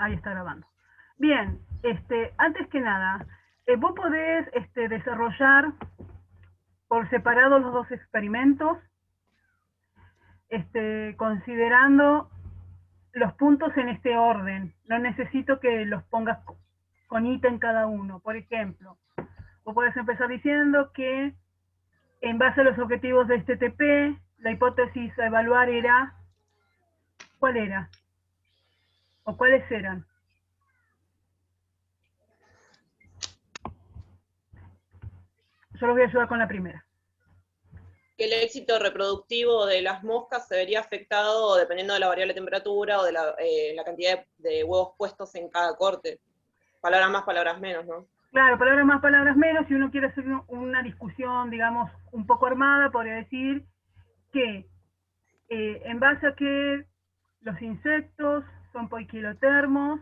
Ahí está grabando. Bien, antes que nada, vos podés desarrollar por separado los dos experimentos, considerando los puntos en este orden. No necesito que los pongas con ítem cada uno. Por ejemplo, vos podés empezar diciendo que en base a los objetivos de este TP, la hipótesis a evaluar era, ¿cuál era? ¿O cuáles eran? Yo los voy a ayudar con la primera. Que el éxito reproductivo de las moscas se vería afectado dependiendo de la variable temperatura o de la cantidad de huevos puestos en cada corte. Palabras más, palabras menos, ¿no? Claro, palabras más, palabras menos. Si uno quiere hacer una discusión, digamos, un poco armada, podría decir que en base a que los insectos son poiquilotermos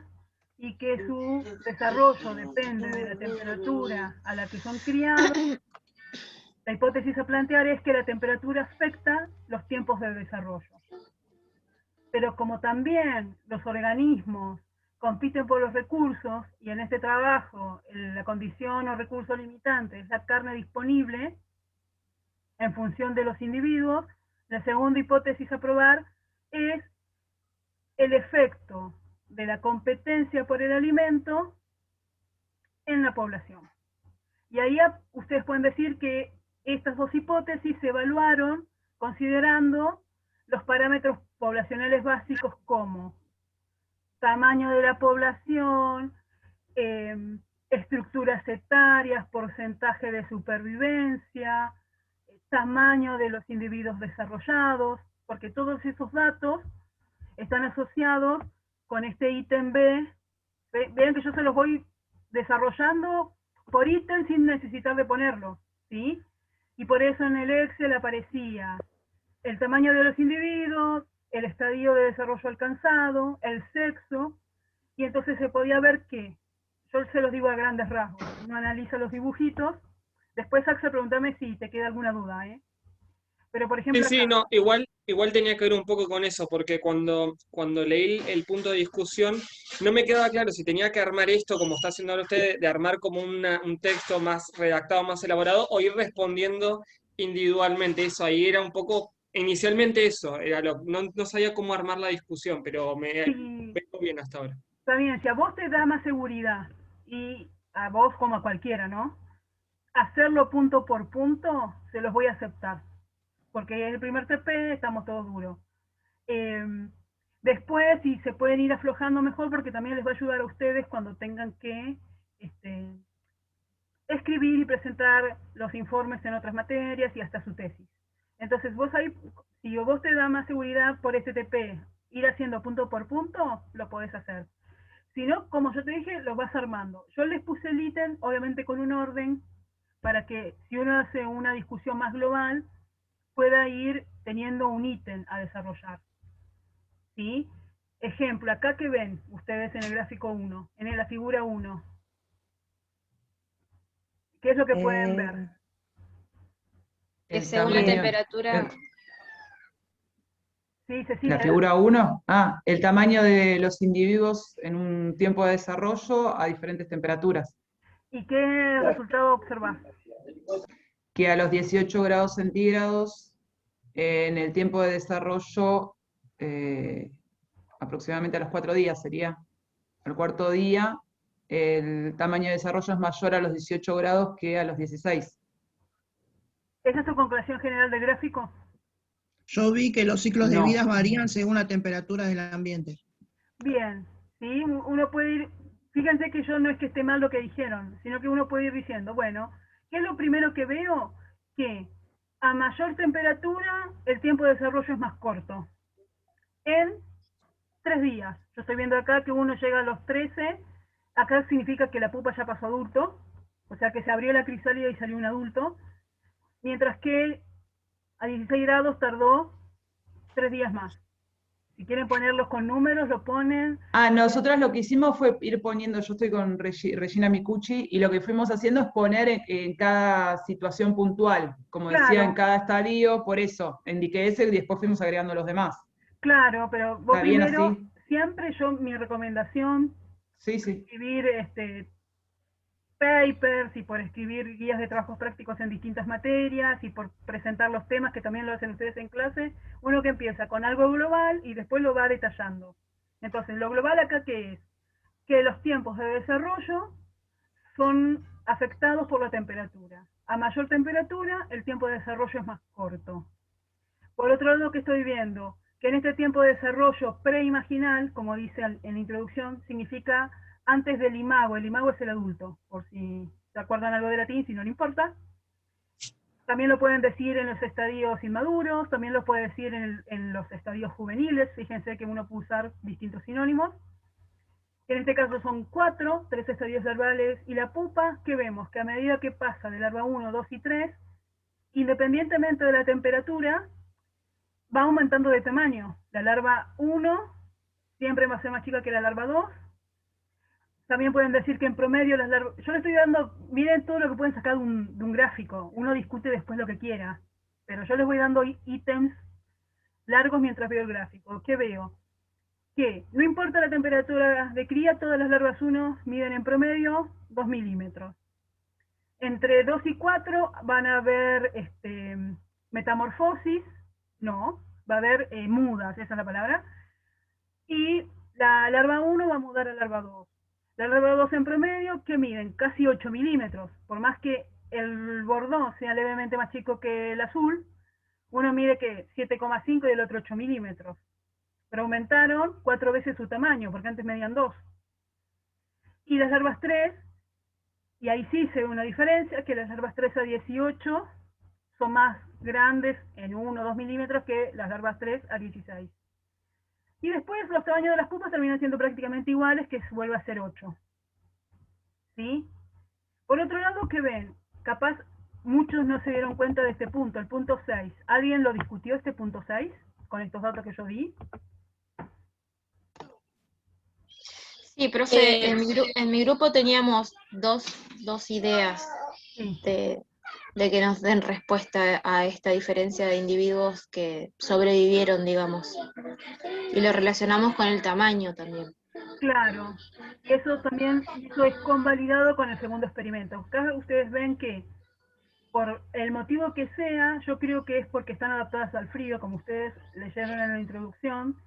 y que su desarrollo depende de la temperatura a la que son criados, la hipótesis a plantear es que la temperatura afecta los tiempos de desarrollo. Pero como también los organismos compiten por los recursos, y en este trabajo la condición o recurso limitante es la carne disponible en función de los individuos, la segunda hipótesis a probar es el efecto de la competencia por el alimento en la población. Y ahí ustedes pueden decir que estas dos hipótesis se evaluaron considerando los parámetros poblacionales básicos como tamaño de la población, estructuras etarias, porcentaje de supervivencia, tamaño de los individuos desarrollados, porque todos esos datos están asociados con este ítem B. Vean que yo se los voy desarrollando por ítem sin necesitar de ponerlo, ¿sí? Y por eso en el Excel aparecía el tamaño de los individuos, el estadio de desarrollo alcanzado, el sexo, y entonces se podía ver que, yo se los digo a grandes rasgos, uno analiza los dibujitos, después Axel, pregúntame si te queda alguna duda, ¿eh? Pero por ejemplo Sí, acá, no, igual tenía que ver un poco con eso, porque cuando leí el punto de discusión, no me quedaba claro si tenía que armar esto, como está haciendo ahora usted, de armar como un texto más redactado, más elaborado, o ir respondiendo individualmente. Eso ahí era un poco, inicialmente eso, no sabía cómo armar la discusión, pero me si vengo bien hasta ahora. está bien, si a vos te da más seguridad, y a vos como a cualquiera, ¿no? Hacerlo punto por punto, se los voy a aceptar, porque es el primer TP, estamos todos duros. Después, si se pueden ir aflojando mejor, porque también les va a ayudar a ustedes cuando tengan que escribir y presentar los informes en otras materias y hasta su tesis. Entonces, vos ahí, si vos te da más seguridad por este TP, ir haciendo punto por punto, lo podés hacer. Si no, como yo te dije, lo vas armando. Yo les puse el ítem, obviamente con un orden, para que si uno hace una discusión más global, pueda ir teniendo un ítem a desarrollar. ¿Sí? Ejemplo, acá que ven ustedes en el gráfico 1, en la figura 1. ¿Qué es lo que pueden ver? Que según la temperatura... Sí, Cecilia. La figura 1, el tamaño de los individuos en un tiempo de desarrollo a diferentes temperaturas. ¿Y qué resultado observás? Que a los 18 grados centígrados, en el tiempo de desarrollo, aproximadamente a los 4 días sería, al cuarto día, el tamaño de desarrollo es mayor a los 18 grados que a los 16. ¿Esa es tu conclusión general del gráfico? Yo vi que los ciclos de vida varían según la temperatura del ambiente. Bien, ¿sí? Uno puede ir, fíjense que yo no es que esté mal lo que dijeron, sino que uno puede ir diciendo, bueno, ¿qué es lo primero que veo? Que a mayor temperatura el tiempo de desarrollo es más corto. En 3 días. Yo estoy viendo acá que uno llega a los 13, acá significa que la pupa ya pasó adulto, o sea que se abrió la crisálida y salió un adulto, mientras que a 16 grados tardó 3 días más. Si quieren ponerlos con números, lo ponen. Nosotros lo que hicimos fue ir poniendo, yo estoy con Regina Micucci, y lo que fuimos haciendo es poner en cada situación puntual, como decía, en cada estadio, por eso indiqué ese y después fuimos agregando los demás. Claro, pero vos ¿Está bien primero, así? siempre mi recomendación, Sí, sí. escribir papers y por escribir guías de trabajos prácticos en distintas materias y por presentar los temas, que también lo hacen ustedes en clase, uno que empieza con algo global y después lo va detallando. Entonces, lo global acá, ¿qué es? Que los tiempos de desarrollo son afectados por la temperatura. A mayor temperatura, el tiempo de desarrollo es más corto. Por otro lado, que estoy viendo, que en este tiempo de desarrollo preimaginal, como dice en la introducción, significa antes del imago. El imago es el adulto, por si se acuerdan algo de latín, si no le importa. También lo pueden decir en los estadios inmaduros, también lo puede decir en los estadios juveniles. Fíjense que uno puede usar distintos sinónimos. En este caso son 4, 3 estadios larvales, y la pupa, ¿qué vemos? Que a medida que pasa de larva 1, 2 y 3, independientemente de la temperatura, va aumentando de tamaño. La larva 1 siempre va a ser más chica que la larva 2. También pueden decir que en promedio las larvas... Yo les estoy dando, miren todo lo que pueden sacar de un gráfico. Uno discute después lo que quiera. Pero yo les voy dando ítems largos mientras veo el gráfico. ¿Qué veo? Que no importa la temperatura de cría, todas las larvas 1 miden en promedio 2 milímetros. Entre 2 y 4 van a haber metamorfosis, no, va a haber mudas, esa es la palabra, y la larva 1 va a mudar a larva 2. La larva 2 en promedio, que miden casi 8 milímetros, por más que el bordón sea levemente más chico que el azul, uno mide que 7,5 y el otro 8 milímetros. Pero aumentaron 4 veces su tamaño, porque antes medían 2. Y las larvas 3, y ahí sí se ve una diferencia, que las larvas 3 a 18 son más grandes en 1 o 2 milímetros que las larvas 3 a 16. Y después los tamaños de las pupas terminan siendo prácticamente iguales, que vuelve a ser 8. ¿Sí? Por otro lado, ¿qué ven? Capaz muchos no se dieron cuenta de este punto, el punto 6. ¿Alguien lo discutió este punto 6 con estos datos que yo di? Sí, profe, en mi grupo teníamos dos ideas Sí. de que nos den respuesta a esta diferencia de individuos que sobrevivieron, digamos. Y lo relacionamos con el tamaño también. Claro, eso también es convalidado con el segundo experimento. Acá ustedes ven que, por el motivo que sea, yo creo que es porque están adaptadas al frío, como ustedes leyeron en la introducción.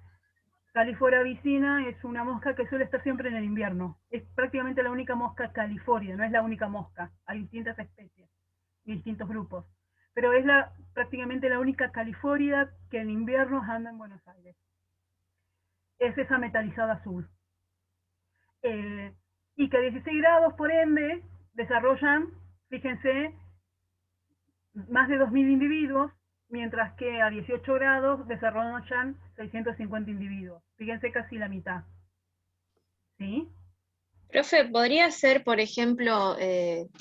Califora vicina es una mosca que suele estar siempre en el invierno. Es prácticamente la única mosca califoria, no es la única mosca. Hay distintas especies y distintos grupos. Pero es prácticamente la única califórida que en invierno anda en Buenos Aires. Es esa metalizada azul. Y que a 16 grados, por ende, desarrollan, fíjense, más de 2.000 individuos, mientras que a 18 grados desarrollan 650 individuos. Fíjense, casi la mitad. ¿Sí? Profe, ¿podría ser, por ejemplo,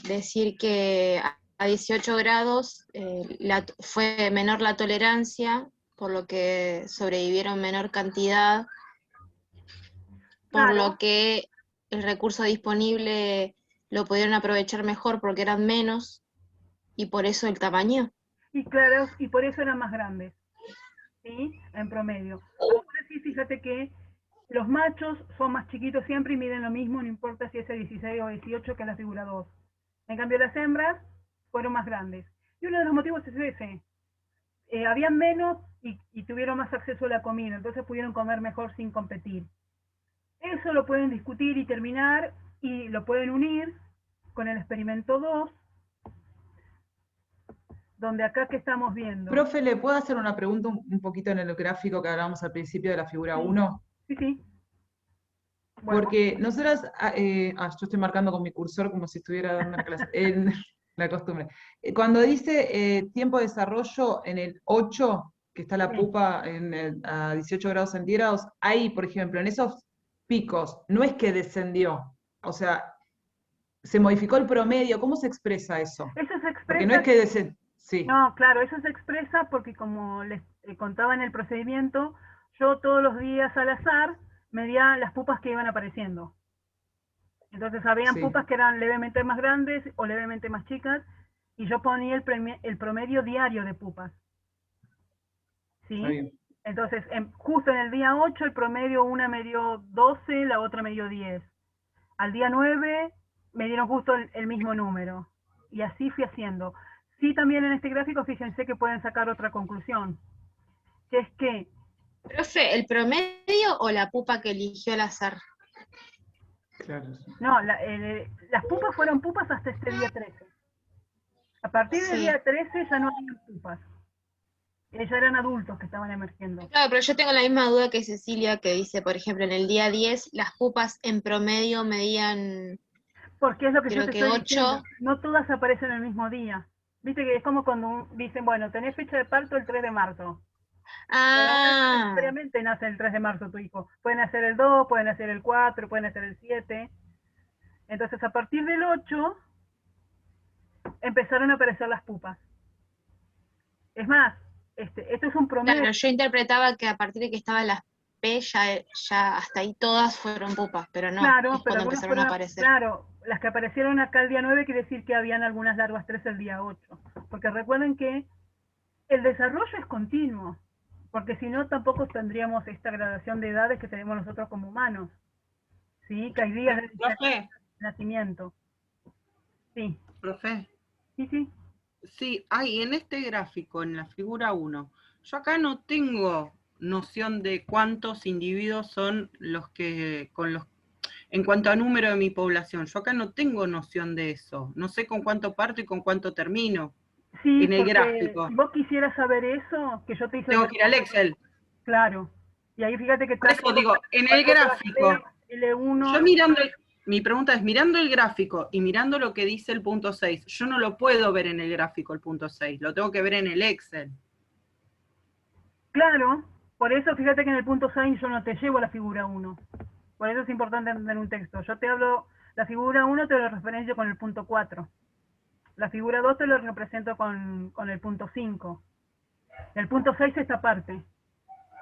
decir que a 18 grados fue menor la tolerancia, por lo que sobrevivieron menor cantidad, por Claro. lo que el recurso disponible lo pudieron aprovechar mejor porque eran menos, y por eso el tamaño? Y claro, y por eso eran más grandes, ¿sí? En promedio. Ahora sí, fíjate que los machos son más chiquitos siempre y miden lo mismo, no importa si es 16 o 18 que la figura 2. En cambio, las hembras fueron más grandes. Y uno de los motivos es ese. Habían menos y tuvieron más acceso a la comida, entonces pudieron comer mejor sin competir. Eso lo pueden discutir y terminar, y lo pueden unir con el experimento 2, donde acá que estamos viendo. Profe, ¿le puedo hacer una pregunta un poquito en el gráfico que hablábamos al principio de la figura 1? Sí, sí. Bueno. Porque nosotras, yo estoy marcando con mi cursor como si estuviera dando una clase, en la costumbre. Cuando dice tiempo de desarrollo en el 8, que está la pupa a 18 grados centígrados, ahí, por ejemplo, en esos picos, no es que descendió, o sea, se modificó el promedio. ¿Cómo se expresa eso? Eso se expresa... Porque no es que descendió. Sí. No, claro, eso se expresa porque, como les contaba en el procedimiento, yo todos los días al azar medía las pupas que iban apareciendo. Entonces habían pupas que eran levemente más grandes o levemente más chicas, y yo ponía el promedio diario de pupas. ¿Sí? Entonces, justo en el día 8, el promedio, una me dio 12, la otra me dio 10. Al día 9 me dieron justo el mismo número. Y así fui haciendo. Sí, también en este gráfico, fíjense que pueden sacar otra conclusión, que es que... Profe, ¿el promedio o la pupa que eligió al azar? Claro. No, las pupas fueron pupas hasta este día 13. A partir del Sí. día 13 ya no había pupas. Ya eran adultos que estaban emergiendo. Claro, pero yo tengo la misma duda que Cecilia, que dice, por ejemplo, en el día 10, las pupas en promedio medían, Porque es lo que yo creo te que estoy 8. diciendo. No todas aparecen el mismo día. Viste que es como cuando dicen, bueno, tenés fecha de parto el 3 de marzo. No Ah, necesariamente nace el 3 de marzo tu hijo. Pueden nacer el 2, pueden nacer el 4, pueden nacer el 7. Entonces, a partir del 8, empezaron a aparecer las pupas. Es más, esto es un promedio. claro, yo interpretaba que a partir de que estaban las P, ya hasta ahí todas fueron pupas, pero no, Claro, es pero cuando algunas empezaron a fueron, aparecer. claro, las que aparecieron acá el día 9 quiere decir que habían algunas larvas 3 el día 8. Porque recuerden que el desarrollo es continuo, porque si no tampoco tendríamos esta gradación de edades que tenemos nosotros como humanos. ¿Sí? Que hay días de Profe, nacimiento. Sí, profe. sí, sí. Sí, hay en este gráfico, en la figura 1, yo acá no tengo noción de cuántos individuos son los que, en cuanto a número de mi población, yo acá no tengo noción de eso, no sé con cuánto parto y con cuánto termino, Sí, en el porque gráfico. si vos quisieras saber eso, que yo te hice... Tengo que ir al Excel. Claro. Y ahí fíjate que Por eso digo, en el gráfico, L1, yo mirando, mi pregunta es, mirando el gráfico y mirando lo que dice el punto 6, yo no lo puedo ver en el gráfico el punto 6, lo tengo que ver en el Excel. claro, por eso fíjate que en el punto 6 yo no te llevo la figura 1. Por eso es importante entender un texto. Yo te hablo, la figura 1 te lo referencio con el punto 4. La figura 2 te lo represento con el punto 5. El punto 6 es esta parte.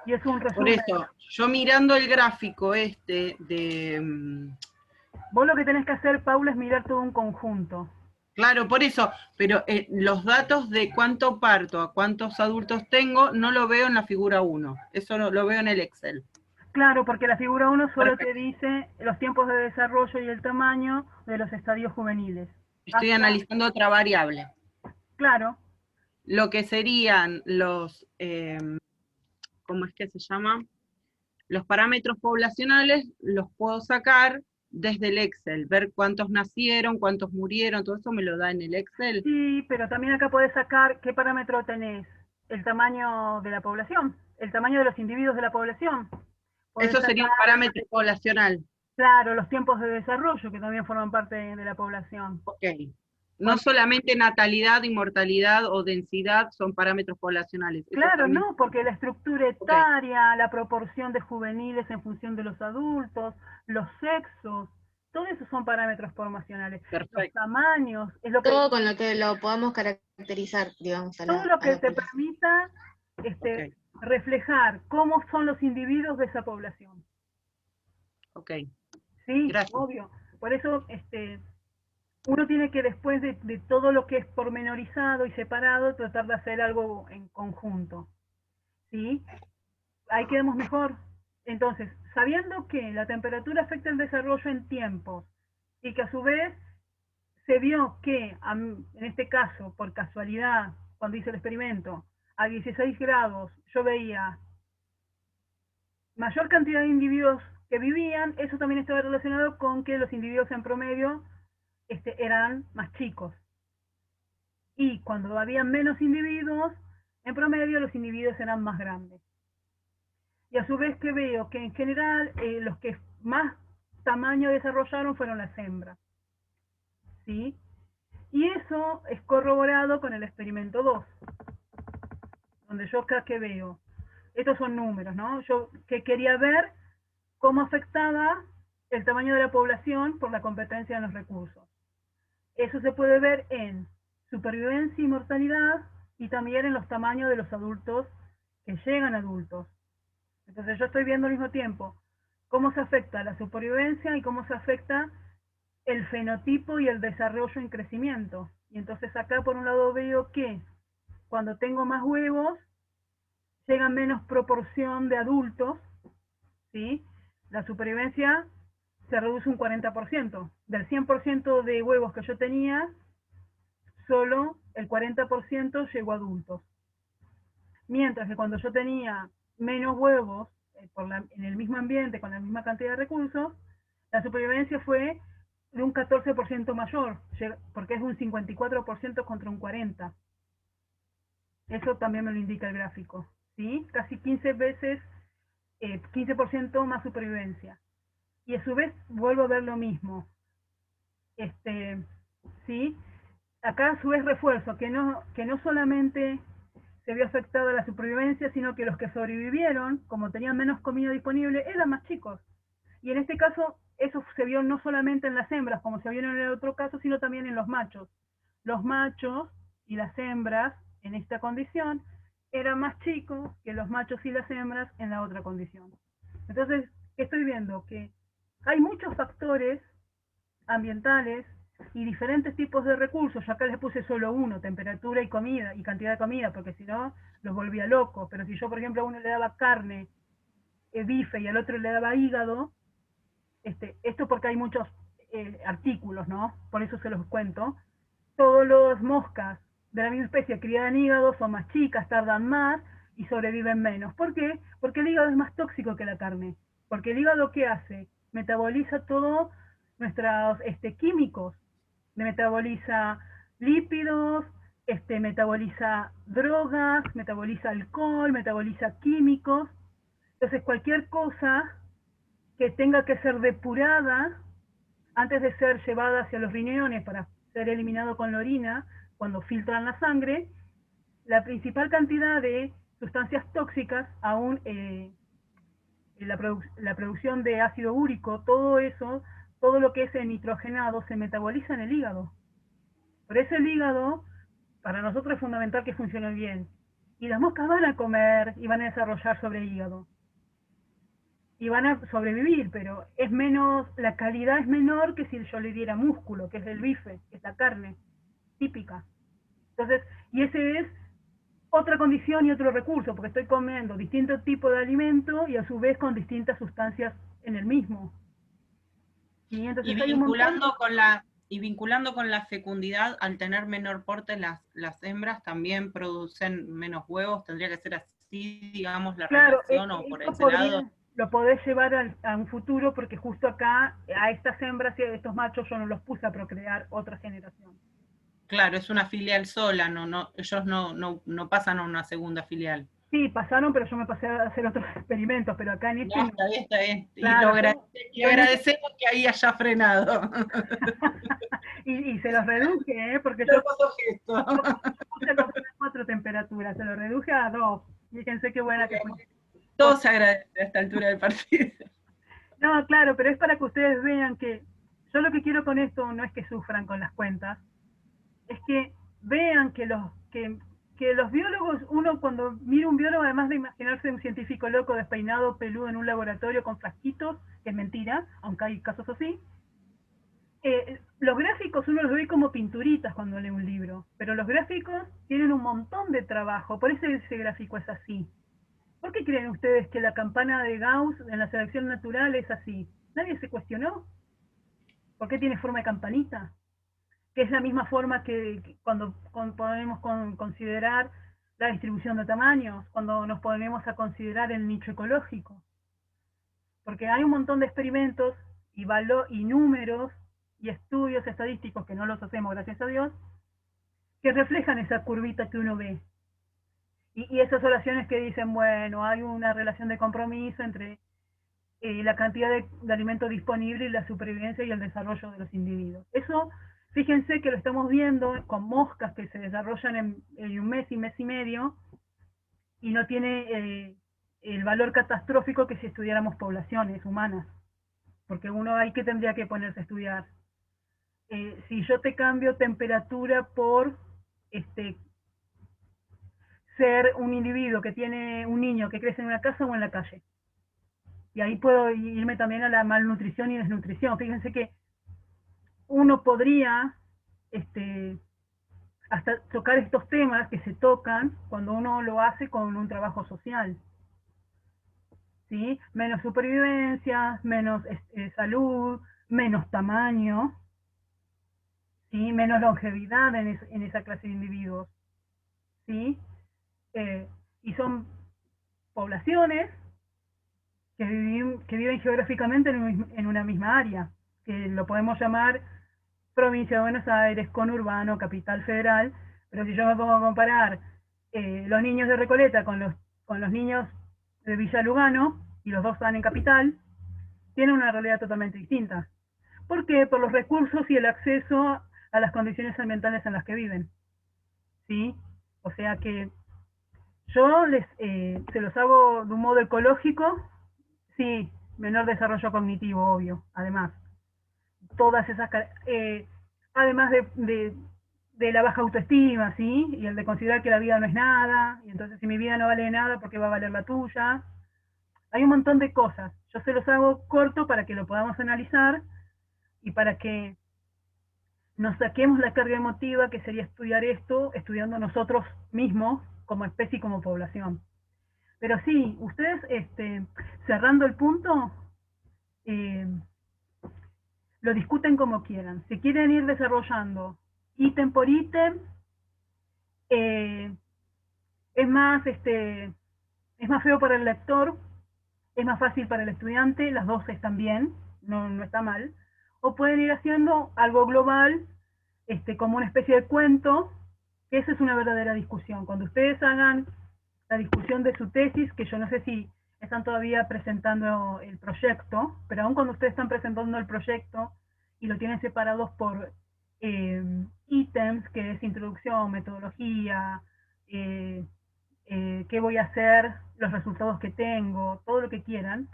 Y es un Por resumen. eso, yo mirando el gráfico de... Vos lo que tenés que hacer, Paula, es mirar todo un conjunto. Claro, por eso, pero los datos de cuánto parto, a cuántos adultos tengo, no lo veo en la figura 1. Eso lo veo en el Excel. Claro, porque la figura 1 solo Perfecto. te dice los tiempos de desarrollo y el tamaño de los estadios juveniles. Estoy analizando otra variable. Claro. Lo que serían los, ¿cómo es que se llama? Los parámetros poblacionales los puedo sacar desde el Excel, ver cuántos nacieron, cuántos murieron, todo eso me lo da en el Excel. Sí, pero también acá podés sacar qué parámetro tenés. El tamaño de la población, el tamaño de los individuos de la población. Podés Eso sería un sacar, parámetro poblacional. claro, los tiempos de desarrollo, que también forman parte de la población. Ok. No solamente natalidad, inmortalidad o densidad son parámetros poblacionales. Eso Claro, también... no, porque la estructura etaria, la proporción de juveniles en función de los adultos, los sexos, todo eso son parámetros poblacionales. Perfecto. Los tamaños, es lo que... Todo con lo que lo podamos caracterizar, digamos, todo lo que te población. permita reflejar cómo son los individuos de esa población. Ok. Sí, Gracias. obvio. Por eso uno tiene que, después de todo lo que es pormenorizado y separado, tratar de hacer algo en conjunto. ¿Sí? Ahí quedamos mejor. Entonces, sabiendo que la temperatura afecta el desarrollo en tiempos y que a su vez se vio que, en este caso, por casualidad, cuando hice el experimento, a 16 grados yo veía mayor cantidad de individuos que vivían, eso también estaba relacionado con que los individuos en promedio eran más chicos. Y cuando había menos individuos, en promedio los individuos eran más grandes. Y a su vez que veo que en general los que más tamaño desarrollaron fueron las hembras. ¿Sí? Y eso es corroborado con el experimento 2, donde yo acá que veo, estos son números, ¿no? Yo que quería ver cómo afectaba el tamaño de la población por la competencia en los recursos. Eso se puede ver en supervivencia y mortalidad y también en los tamaños de los adultos que llegan adultos. Entonces yo estoy viendo al mismo tiempo cómo se afecta la supervivencia y cómo se afecta el fenotipo y el desarrollo en crecimiento. Y entonces acá por un lado veo que cuando tengo más huevos, llega en menos proporción de adultos, ¿sí? La supervivencia se reduce un 40%. Del 100% de huevos que yo tenía, solo el 40% llegó a adultos. Mientras que cuando yo tenía menos huevos en el mismo ambiente, con la misma cantidad de recursos, la supervivencia fue de un 14% mayor, porque es un 54% contra un 40%. Eso también me lo indica el gráfico, ¿sí? Casi 15 veces, 15% más supervivencia. Y a su vez vuelvo a ver lo mismo. ¿Sí? Acá a su vez refuerzo que no solamente se vio afectada la supervivencia, sino que los que sobrevivieron, como tenían menos comida disponible, eran más chicos. Y en este caso, eso se vio no solamente en las hembras, como se vio en el otro caso, sino también en los machos. Los machos y las hembras en esta condición eran más chicos que los machos y las hembras en la otra condición. Entonces, estoy viendo que hay muchos factores ambientales y diferentes tipos de recursos. Yo acá les puse solo uno, temperatura y comida, y cantidad de comida, porque si no, los volvía locos. Pero si yo, por ejemplo, a uno le daba carne, bife, y al otro le daba hígado, esto porque hay muchos artículos, ¿no? Por eso se los cuento. Todas las moscas de la misma especie criadas en hígado son más chicas, tardan más y sobreviven menos. ¿Por qué? Porque el hígado es más tóxico que la carne. Porque el hígado, ¿qué hace? Metaboliza todos nuestros químicos. Metaboliza lípidos, metaboliza drogas, metaboliza alcohol, metaboliza químicos. Entonces cualquier cosa que tenga que ser depurada antes de ser llevada hacia los riñones para ser eliminado con la orina, cuando filtran la sangre, la principal cantidad de sustancias tóxicas, aún la producción de ácido úrico, todo eso, todo lo que es nitrogenado se metaboliza en el hígado. Por eso el hígado, para nosotros es fundamental que funcione bien. Y las moscas van a comer y van a desarrollar sobre hígado. Y van a sobrevivir, pero es menos, la calidad es menor que si yo le diera músculo, que es el bife, que es la carne típica. Entonces, y ese es otra condición y otro recurso, porque estoy comiendo distintos tipos de alimento y a su vez con distintas sustancias en el mismo. ¿Sí? Entonces, vinculando con la fecundidad, al tener menor porte, las hembras también producen menos huevos. ¿Tendría que ser así, digamos, la relación o por ese lado? Lo podés llevar a un futuro, porque justo acá, a estas hembras y a estos machos yo no los puse a procrear otra generación. Claro, es una filial sola, ellos no pasan a una segunda filial. Sí, pasaron, pero yo me pasé a hacer otros experimentos, pero acá en este... No, está bien. Claro, y agradecemos que ahí haya frenado. y se los reduje, porque yo puse los 4 temperaturas, se los reduje a 2. Fíjense qué buena que fue. Todo se agradece a esta altura del partido. No, claro, pero es para que ustedes vean que yo lo que quiero con esto no es que sufran con las cuentas, es que vean que los biólogos, uno cuando mira un biólogo, además de imaginarse un científico loco, despeinado, peludo en un laboratorio con frasquitos, que es mentira, aunque hay casos así, los gráficos uno los ve como pinturitas cuando lee un libro, pero los gráficos tienen un montón de trabajo, por eso ese gráfico es así. ¿Por qué creen ustedes que la campana de Gauss en la selección natural es así? ¿Nadie se cuestionó? ¿Por qué tiene forma de campanita? Que es la misma forma que cuando podemos considerar la distribución de tamaños, cuando nos ponemos a considerar el nicho ecológico. Porque hay un montón de experimentos y números y estudios estadísticos, que no los hacemos, gracias a Dios, que reflejan esa curvita que uno ve. Y esas oraciones que dicen, bueno, hay una relación de compromiso entre la cantidad de alimento disponible y la supervivencia y el desarrollo de los individuos. Eso, fíjense que lo estamos viendo con moscas que se desarrollan en un mes y mes y medio, y no tiene el valor catastrófico que si estudiáramos poblaciones humanas, porque uno ahí que tendría que ponerse a estudiar. Si yo te cambio temperatura por ser un individuo que tiene un niño que crece en una casa o en la calle. Y ahí puedo irme también a la malnutrición y desnutrición. Fíjense que uno podría hasta tocar estos temas que se tocan cuando uno lo hace con un trabajo social. ¿Sí? Menos supervivencia, menos salud, menos tamaño, ¿sí? Menos longevidad en esa clase de individuos. ¿Sí? Y son poblaciones que viven geográficamente en una misma área, que lo podemos llamar provincia de Buenos Aires, conurbano, capital federal, pero si yo me pongo a comparar los niños de Recoleta con los niños de Villa Lugano, y los dos están en capital, tienen una realidad totalmente distinta. ¿Por qué? Por los recursos y el acceso a las condiciones ambientales en las que viven. ¿Sí? O sea que yo se los hago de un modo ecológico, sí, menor desarrollo cognitivo, obvio, además. Todas esas, además de la baja autoestima, ¿sí? Y el de considerar que la vida no es nada, y entonces si mi vida no vale nada, ¿por qué va a valer la tuya? Hay un montón de cosas. Yo se los hago corto para que lo podamos analizar y para que nos saquemos la carga emotiva que sería estudiar esto, estudiando nosotros mismos como especie y como población. Pero sí, ustedes, cerrando el punto, lo discuten como quieran. Si quieren ir desarrollando ítem por ítem, es más feo para el lector, es más fácil para el estudiante, las dos están bien, no está mal. O pueden ir haciendo algo global, como una especie de cuento, que esa es una verdadera discusión. Cuando ustedes hagan la discusión de su tesis, que yo no sé si están todavía presentando el proyecto, pero aún cuando ustedes están presentando el proyecto y lo tienen separados por ítems, que es introducción, metodología, qué voy a hacer, los resultados que tengo, todo lo que quieran,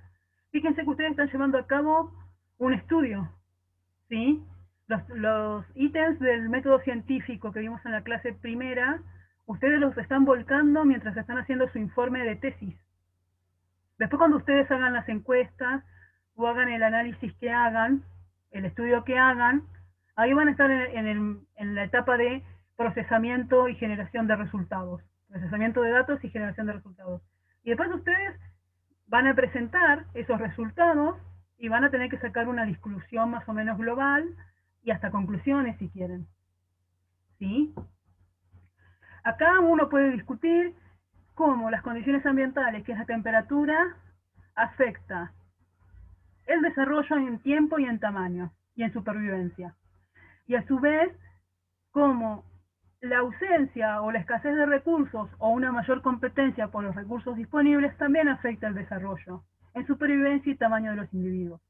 fíjense que ustedes están llevando a cabo un estudio, ¿sí? Los ítems del método científico que vimos en la clase primera, ustedes los están volcando mientras están haciendo su informe de tesis. Después cuando ustedes hagan las encuestas o hagan el análisis que hagan, el estudio que hagan, ahí van a estar en la etapa de procesamiento y generación de resultados. Procesamiento de datos y generación de resultados. Y después ustedes van a presentar esos resultados y van a tener que sacar una discusión más o menos global y hasta conclusiones si quieren. ¿Sí? Acá uno puede discutir cómo las condiciones ambientales, que es la temperatura, afecta el desarrollo en tiempo y en tamaño y en supervivencia. Y a su vez, cómo la ausencia o la escasez de recursos o una mayor competencia por los recursos disponibles también afecta el desarrollo en supervivencia y tamaño de los individuos.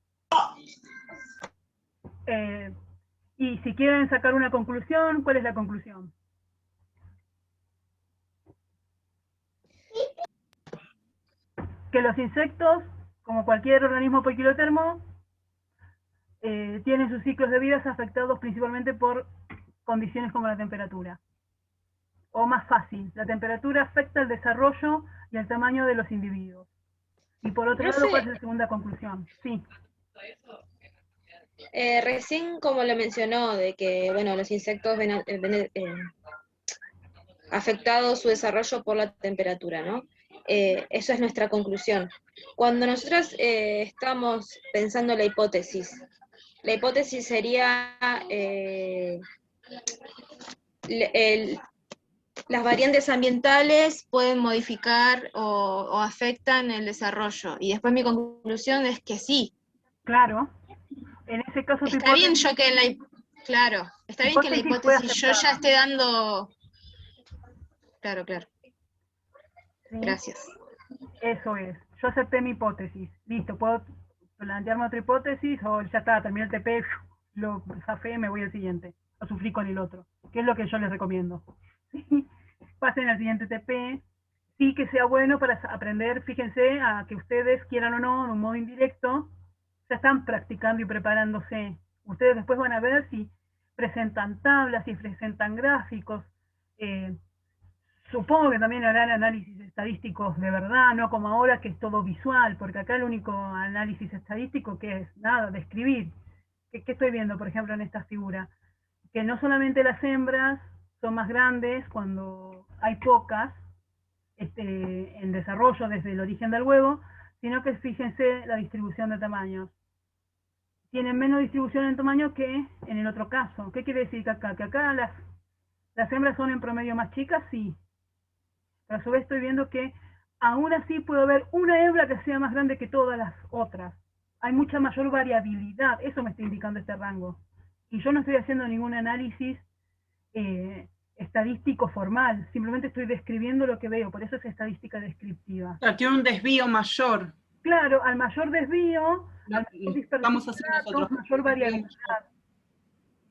Y si quieren sacar una conclusión, ¿cuál es la conclusión? Que los insectos, como cualquier organismo poiquilotermo, tienen sus ciclos de vida afectados principalmente por condiciones como la temperatura. O más fácil, la temperatura afecta el desarrollo y el tamaño de los individuos. Y por otro lado, ¿cuál es la segunda conclusión? Sí. Recién, como lo mencionó, de que bueno, los insectos ven afectado su desarrollo por la temperatura, ¿no? Eso es nuestra conclusión. Cuando nosotros estamos pensando la hipótesis sería las variantes ambientales pueden modificar o afectan el desarrollo. Y después mi conclusión es que sí. Claro. En ese caso, está bien yo que en la hipótesis yo ya esté dando. Claro. ¿Sí? Gracias. Eso es. Yo acepté mi hipótesis. Listo, puedo plantearme otra hipótesis o ya está, terminé el TP, lo zafé, me voy al siguiente. O sufrí con el otro. Que es lo que yo les recomiendo. ¿Sí? Pasen al siguiente TP. Sí que sea bueno para aprender, fíjense, a que ustedes, quieran o no, de un modo indirecto, ya están practicando y preparándose. Ustedes después van a ver si presentan tablas, si presentan gráficos. Supongo que también harán análisis estadísticos de verdad, no como ahora que es todo visual, porque acá el único análisis estadístico que es nada, describir. ¿Qué estoy viendo, por ejemplo, en esta figura? Que no solamente las hembras son más grandes cuando hay pocas en desarrollo desde el origen del huevo, sino que fíjense la distribución de tamaños. Tienen menos distribución en tamaño que en el otro caso. ¿Qué quiere decir que acá? Que acá las hembras son en promedio más chicas, sí. Pero a su vez estoy viendo que aún así puede haber una hembra que sea más grande que todas las otras. Hay mucha mayor variabilidad, eso me está indicando este rango. Y yo no estoy haciendo ningún análisis estadístico formal, simplemente estoy describiendo lo que veo, por eso es estadística descriptiva. O sea, tiene un desvío mayor. Claro, al mayor desvío, al mayor Estamos haciendo nosotros. mayor variabilidad.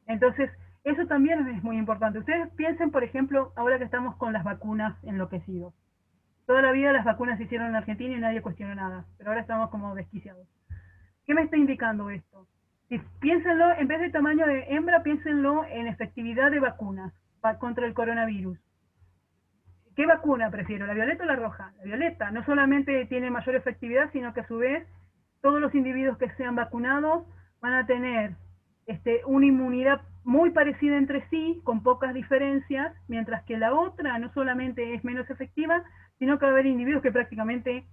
Entonces, eso también es muy importante. Ustedes piensen, por ejemplo, ahora que estamos con las vacunas enloquecidos. Toda la vida las vacunas se hicieron en Argentina y nadie cuestionó nada, pero ahora estamos como desquiciados. ¿Qué me está indicando esto? Si piénsenlo, en vez de tamaño de hembra, piénsenlo en efectividad de vacunas contra el coronavirus. ¿Qué vacuna prefiero, la violeta o la roja? La violeta no solamente tiene mayor efectividad, sino que a su vez todos los individuos que sean vacunados van a tener una inmunidad muy parecida entre sí, con pocas diferencias, mientras que la otra no solamente es menos efectiva, sino que va a haber individuos que prácticamente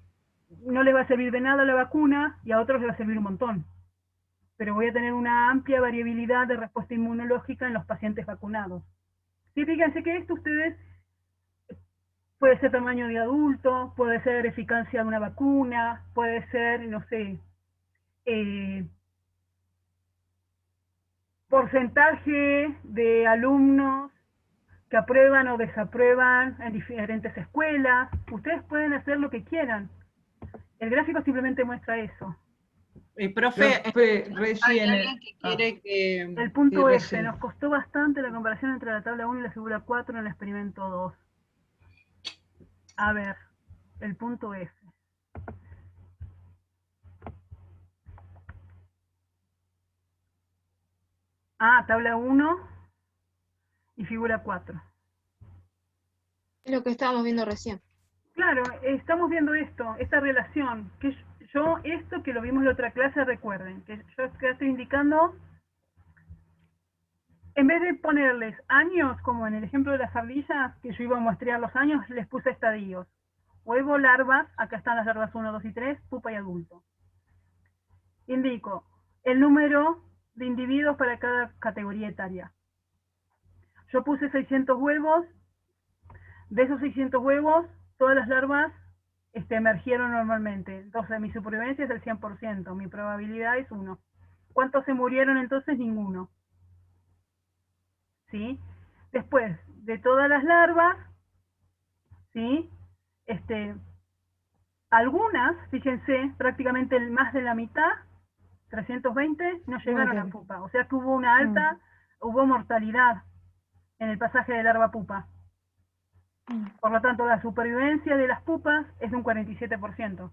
no les va a servir de nada la vacuna y a otros les va a servir un montón. Pero voy a tener una amplia variabilidad de respuesta inmunológica en los pacientes vacunados. Sí, fíjense que esto ustedes puede ser tamaño de adulto, puede ser eficacia de una vacuna, puede ser, no sé, porcentaje de alumnos que aprueban o desaprueban en diferentes escuelas. Ustedes pueden hacer lo que quieran. El gráfico simplemente muestra eso. Profe, hay Rellene. alguien que quiere que... El punto Sí, F, nos costó bastante la comparación entre la tabla 1 y la figura 4 en el experimento 2. A ver, el punto F. Tabla 1 y figura 4. Es lo que estábamos viendo recién. Claro, estamos viendo esta relación, que esto que lo vimos en la otra clase, recuerden, que yo acá estoy indicando, en vez de ponerles años, como en el ejemplo de las ardillas, que yo iba a muestrear los años, les puse estadios. Huevo, larvas, acá están las larvas 1, 2 y 3, pupa y adulto. Indico el número de individuos para cada categoría etaria. Yo puse 600 huevos, de esos 600 huevos, todas las larvas emergieron normalmente. Entonces mi supervivencia es del 100%, mi probabilidad es 1. ¿Cuántos se murieron entonces? Ninguno. ¿Sí? Después, de todas las larvas, ¿sí? Algunas, fíjense, prácticamente más de la mitad, 320, no llegaron a pupa. O sea que hubo una alta, hubo mortalidad en el pasaje de larva-pupa. Por lo tanto, la supervivencia de las pupas es de un 47%.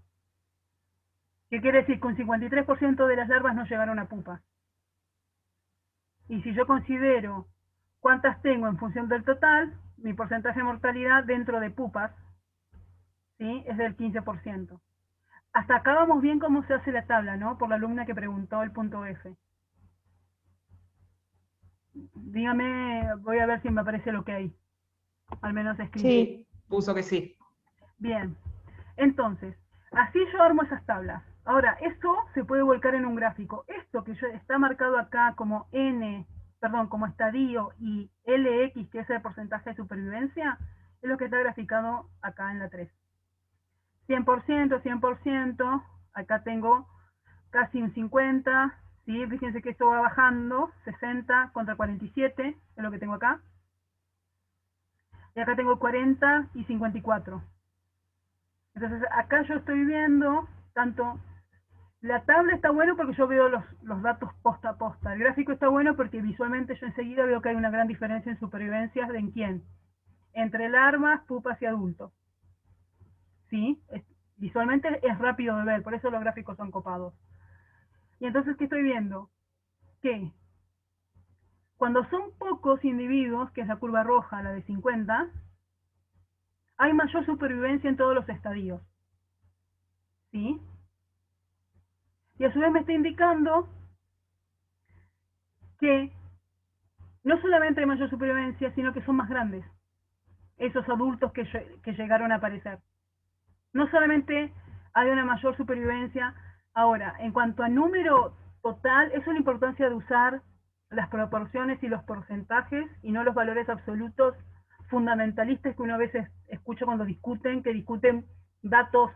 ¿Qué quiere decir? Que un 53% de las larvas no llegaron a pupa. Y si yo considero cuántas tengo en función del total, mi porcentaje de mortalidad dentro de pupas, ¿sí?, es del 15%. Hasta acá vamos bien cómo se hace la tabla, ¿no? Por la alumna que preguntó el punto F. Dígame, voy a ver si me aparece lo que hay. Al menos escrito. Sí, puso que sí. Bien. Entonces, así yo armo esas tablas. Ahora, esto se puede volcar en un gráfico. Esto que está marcado acá como como estadio, y LX, que es el porcentaje de supervivencia, es lo que está graficado acá en la 3. 100%, 100%, acá tengo casi un 50, ¿sí? Fíjense que esto va bajando, 60 contra 47, es lo que tengo acá. Y acá tengo 40 y 54. Entonces acá yo estoy viendo, tanto, la tabla está buena porque yo veo los datos posta a posta. El gráfico está bueno porque visualmente yo enseguida veo que hay una gran diferencia en supervivencias de en quién. Entre larvas, pupas y adultos. ¿Sí? Visualmente es rápido de ver, por eso los gráficos son copados. Y entonces, ¿qué estoy viendo? Que cuando son pocos individuos, que es la curva roja, la de 50, hay mayor supervivencia en todos los estadios. ¿Sí? Y a su vez me está indicando que no solamente hay mayor supervivencia, sino que son más grandes, esos adultos que llegaron a aparecer. No solamente hay una mayor supervivencia. Ahora, en cuanto a número total, eso es la importancia de usar las proporciones y los porcentajes y no los valores absolutos fundamentalistas que uno a veces escucha cuando discuten, que discuten datos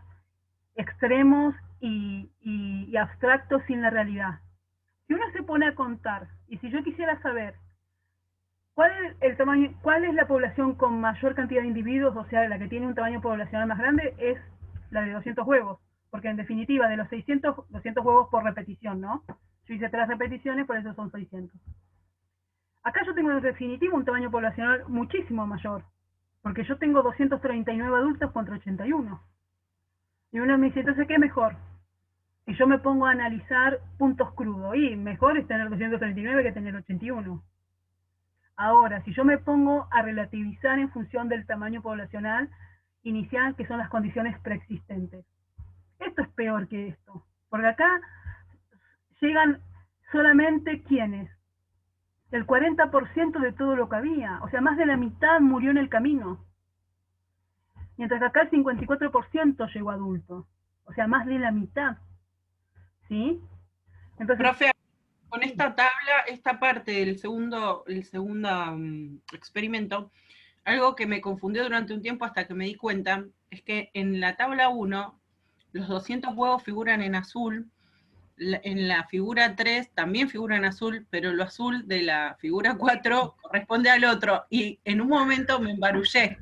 extremos y abstractos sin la realidad. Si uno se pone a contar, y si yo quisiera saber ¿cuál es el tamaño, cuál es la población con mayor cantidad de individuos, o sea, la que tiene un tamaño poblacional más grande, es la de 200 huevos? Porque en definitiva, de los 200 huevos por repetición, ¿no? Yo hice 3 repeticiones, por eso son 600. Acá yo tengo en definitiva un tamaño poblacional muchísimo mayor, porque yo tengo 239 adultos contra 81. Y uno me dice, entonces, ¿qué es mejor? Y yo me pongo a analizar puntos crudos, y mejor es tener 239 que tener 81. Ahora, si yo me pongo a relativizar en función del tamaño poblacional inicial, que son las condiciones preexistentes, esto es peor que esto, porque acá llegan solamente ¿quiénes? El 40% de todo lo que había, o sea, más de la mitad murió en el camino, mientras que acá el 54% llegó adulto, o sea, más de la mitad, ¿sí? Entonces, profe, con esta tabla, esta parte del segundo experimento, algo que me confundió durante un tiempo hasta que me di cuenta, es que en la tabla 1, los 200 huevos figuran en azul, en la figura 3 también figura en azul, pero lo azul de la figura 4 corresponde al otro, y en un momento me embarullé.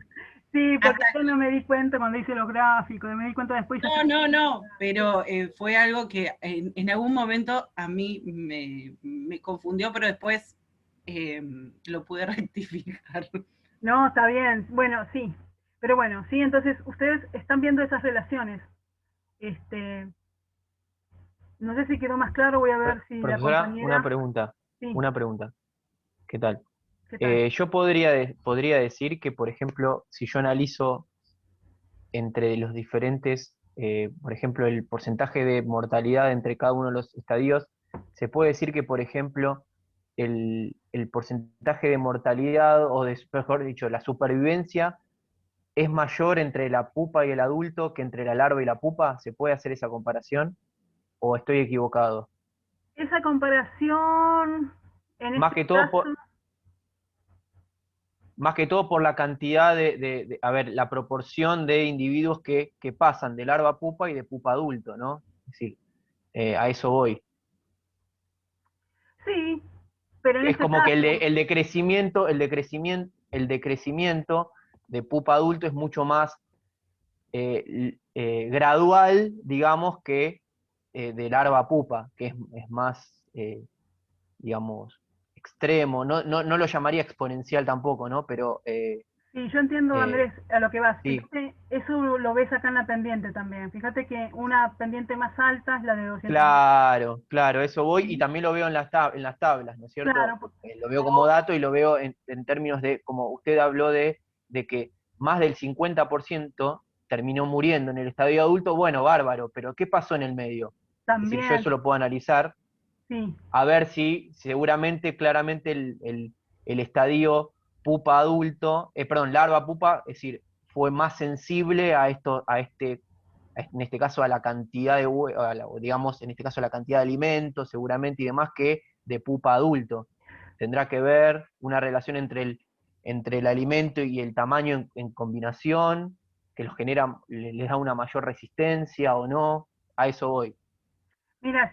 sí, porque yo no me di cuenta cuando hice los gráficos, me di cuenta después. No, pero fue algo que en algún momento a mí me confundió, pero después lo pude rectificar. No, está bien, bueno, sí, pero bueno, sí, entonces ustedes están viendo esas relaciones. No sé si quedó más claro, voy a ver si la Profesora, compañera... una pregunta. Sí, Una pregunta. ¿Qué tal? ¿qué tal? Yo podría decir que, por ejemplo, si yo analizo entre los diferentes, por ejemplo, el porcentaje de mortalidad entre cada uno de los estadios, se puede decir que, por ejemplo, el porcentaje de mortalidad, o mejor dicho, la supervivencia, es mayor entre la pupa y el adulto que entre la larva y la pupa. ¿Se puede hacer esa comparación? ¿O estoy equivocado? Esa comparación, en Más este que todo caso, más que todo por la cantidad a ver, la proporción de individuos que pasan de larva a pupa y de pupa a adulto, ¿no? Es decir, a eso voy. sí, pero en Es este como que caso, el decrecimiento de pupa a adulto es mucho más gradual, digamos, que de larva a pupa, que es más, digamos, extremo. No lo llamaría exponencial tampoco, ¿no? Pero sí, yo entiendo, Andrés, a lo que vas. sí, Fíjate, eso lo ves acá en la pendiente también. Fíjate que una pendiente más alta es la de 200. claro, eso voy, y también lo veo en las tablas, ¿no es cierto? Claro, Lo veo como dato y lo veo en términos de, como usted habló de que más del 50% terminó muriendo en el estadio adulto. Bueno, bárbaro, pero ¿qué pasó en el medio? Es decir, yo también, eso lo puedo analizar, sí, a ver si seguramente, claramente, el estadio pupa adulto, perdón, larva pupa, es decir, fue más sensible en este caso a la cantidad de, digamos, en este caso a la cantidad de alimentos, seguramente, y demás, que de pupa adulto. Tendrá que ver una relación entre el alimento y el tamaño en combinación, que los genera, les da una mayor resistencia o no. A eso voy. mira,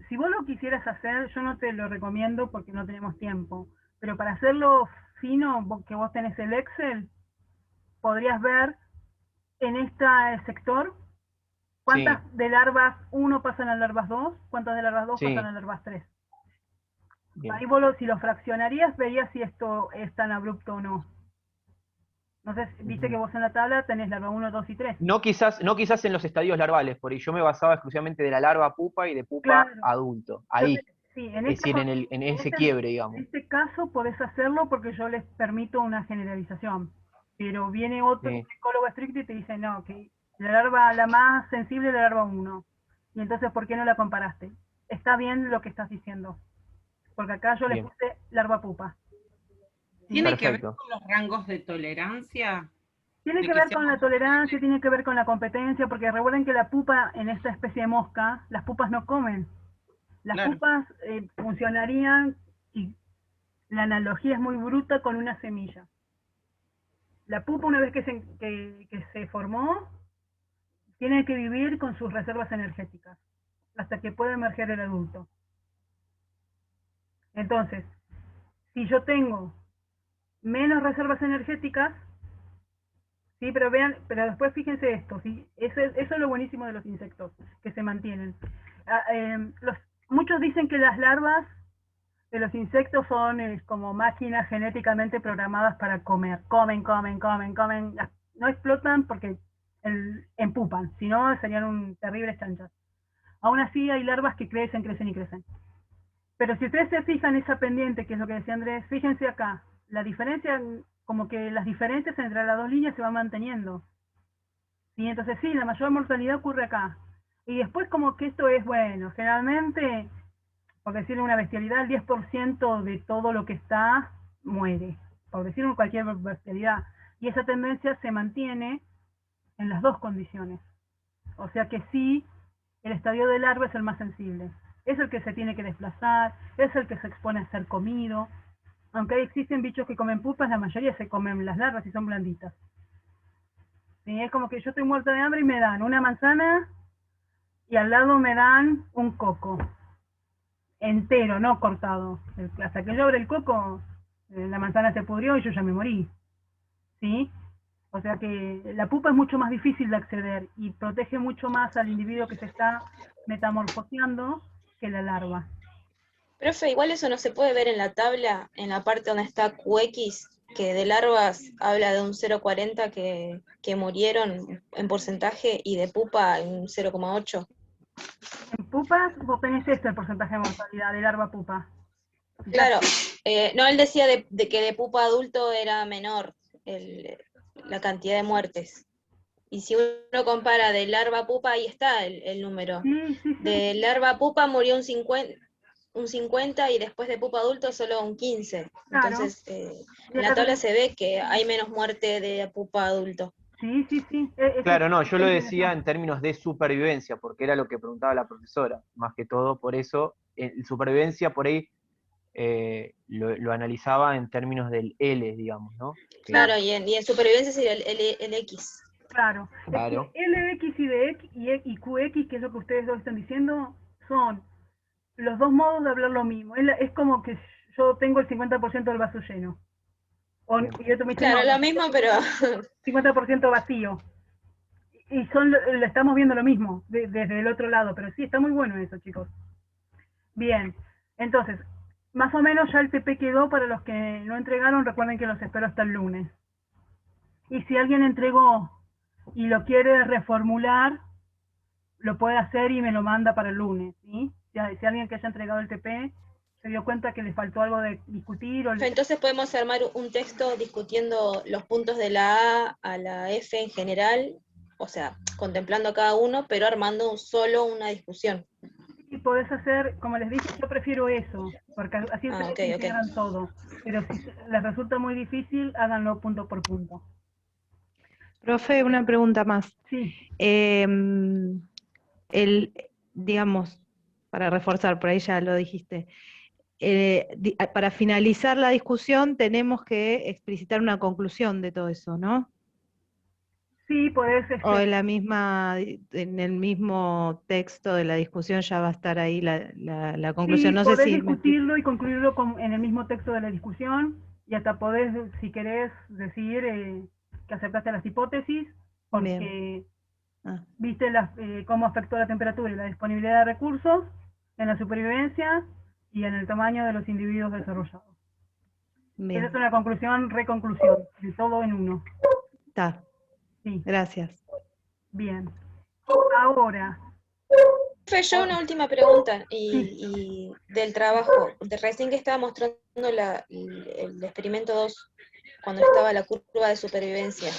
si vos lo quisieras hacer, yo no te lo recomiendo porque no tenemos tiempo, pero para hacerlo fino, que vos tenés el Excel, podrías ver en este sector cuántas Sí, de larvas 1 pasan a larvas 2, cuántas de larvas 2 pasan sí, a larvas 3. bien. Ahí vos si lo fraccionarías, verías si esto es tan abrupto o no. No sé, viste que vos en la tabla tenés larva 1, 2 y 3. No quizás en los estadios larvales, porque yo me basaba exclusivamente de la larva pupa y de pupa Claro. adulto. Entonces, Ahí, sí, es decir, en ese quiebre, digamos. en este caso podés hacerlo porque yo les permito una generalización. Pero viene otro Sí. psicólogo estricto y te dice, no, que la larva, la más sensible es la larva 1. Y entonces, ¿por qué no la comparaste? Está bien lo que estás diciendo. porque acá yo les Bien. puse larva pupa. ¿Tiene que ver Perfecto. con los rangos de tolerancia? Tiene De que que ver sea con la más tolerancia, tiene que ver con la competencia, porque recuerden que la pupa en esta especie de mosca, las pupas no comen. Las Claro. pupas funcionarían, y la analogía es muy bruta, con una semilla. La pupa, una vez que se formó, tiene que vivir con sus reservas energéticas, hasta que pueda emerger el adulto. Entonces, si yo tengo menos reservas energéticas, sí, pero vean, pero después fíjense esto, ¿sí? Eso es lo buenísimo de los insectos, que se mantienen. Muchos dicen que las larvas de los insectos son como máquinas genéticamente programadas para comer. Comen. No explotan porque empupan, si no serían terribles chanchas. Aún así hay larvas que crecen. Pero si ustedes se fijan esa pendiente, que es lo que decía Andrés, fíjense acá, la diferencia, como que las diferencias entre las dos líneas se van manteniendo. Y entonces sí, la mayor mortalidad ocurre acá. Y después como que esto es, bueno, generalmente, por decirle una bestialidad, el 10% de todo lo que está muere, por decirlo cualquier bestialidad. Y esa tendencia se mantiene en las dos condiciones. O sea que sí, el estadio de larva es el más sensible. Es el que se tiene que desplazar, es el que se expone a ser comido. Aunque existen bichos que comen pupas, la mayoría se comen las larvas y son blanditas. ¿Sí? Es como que yo estoy muerta de hambre y me dan una manzana y al lado me dan un coco. Entero, no cortado. Hasta que yo abra el coco, la manzana se pudrió y yo ya me morí. ¿Sí? O sea que la pupa es mucho más difícil de acceder y protege mucho más al individuo que se está metamorfoseando que la larva. Profe, igual eso no se puede ver en la tabla, en la parte donde está QX, que de larvas habla de un 0,40 que murieron en porcentaje y de pupa en un 0,8. En pupas vos tenés el porcentaje de mortalidad de larva pupa. Claro, no, él decía de que de pupa adulto era menor la cantidad de muertes. Y si uno compara de larva pupa, ahí está el número. Sí. De larva pupa murió un 50 y después de pupa adulto solo un 15. Claro. Entonces, en la tabla se ve que hay menos muerte de pupa adulto. Sí. Claro, no, yo lo decía en términos de supervivencia, porque era lo que preguntaba la profesora, más que todo, por eso, supervivencia por ahí lo analizaba en términos del L, digamos, ¿no? Claro, y en supervivencia sería el X. Claro. Claro. LX y QX, que es lo que ustedes dos están diciendo, son los dos modos de hablar lo mismo. Es como que yo tengo el 50% del vaso lleno. Y otro me dice, claro, no, lo mismo, pero 50% vacío. Y lo estamos viendo lo mismo desde el otro lado, pero sí, está muy bueno eso, chicos. Bien, entonces, más o menos ya el TP quedó. Para los que no entregaron, recuerden que los espero hasta el lunes. Y si alguien entregó y lo quiere reformular, lo puede hacer y me lo manda para el lunes, ¿sí? Si alguien que haya entregado el TP se dio cuenta que le faltó algo de discutir. Entonces podemos armar un texto discutiendo los puntos de la A a la F en general, o sea, contemplando cada uno, pero armando solo una discusión. Y podés hacer, como les dije, yo prefiero eso, porque así ustedes integran todo. Pero si les resulta muy difícil, háganlo punto por punto. Profe, una pregunta más. Sí. Digamos, para reforzar, por ahí ya lo dijiste, para finalizar la discusión tenemos que explicitar una conclusión de todo eso, ¿no? Sí, podés. O en el mismo texto de la discusión ya va a estar ahí la conclusión. Sí, no podés sé si discutirlo y concluirlo en el mismo texto de la discusión, y hasta podés, si querés, decir que aceptaste las hipótesis, porque viste cómo afectó la temperatura y la disponibilidad de recursos en la supervivencia y en el tamaño de los individuos desarrollados. Bien. Esa es una conclusión, reconclusión, de todo en uno. Está. Sí. Gracias. Bien. Ahora. Yo una última pregunta y del trabajo. Recién que estaba mostrando el experimento 2, cuando estaba la curva de supervivencia.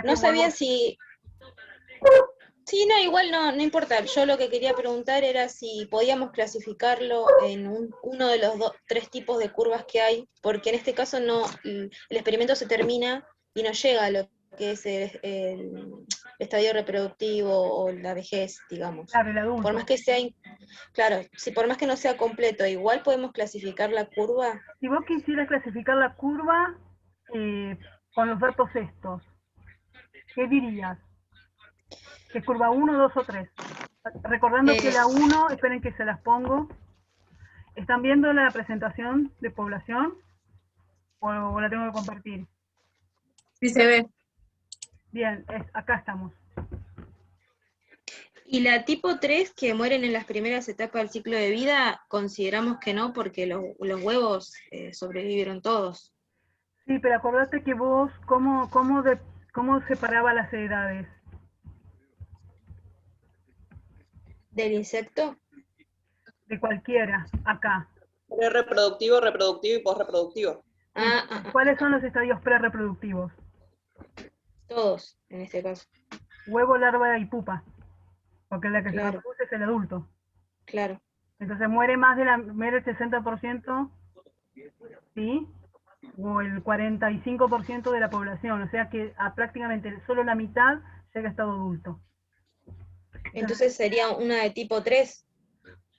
No sabía si... Sí, no, igual no importa. Yo lo que quería preguntar era si podíamos clasificarlo en uno de los 3 tipos de curvas que hay, porque en este caso el experimento se termina y no llega a lo que es el estadio reproductivo o la vejez, digamos. Claro, el adulto. Por más que sea, claro, si por más que no sea completo, igual podemos clasificar la curva. Si vos quisieras clasificar la curva con los datos estos, ¿qué dirías? ¿Qué curva 1, 2 o 3? Recordando que la 1, esperen que se las pongo. ¿Están viendo la presentación de población? ¿O la tengo que compartir? Sí se ve. Bien, acá estamos. Y la tipo 3, que mueren en las primeras etapas del ciclo de vida, consideramos que no, porque los huevos sobrevivieron todos. Sí, pero acordate que vos, ¿cómo separaba las edades? ¿Del insecto? De cualquiera, acá. Pre-reproductivo, reproductivo y posreproductivo. ¿Cuáles son los estadios pre-reproductivos? Todos, en este caso. Huevo, larva y pupa. Porque la que se Claro. reproduce es el adulto. Claro. Entonces muere más del 60%, ¿sí? O el 45% de la población. O sea que prácticamente solo la mitad llega a estado adulto. Entonces sería una de tipo 3.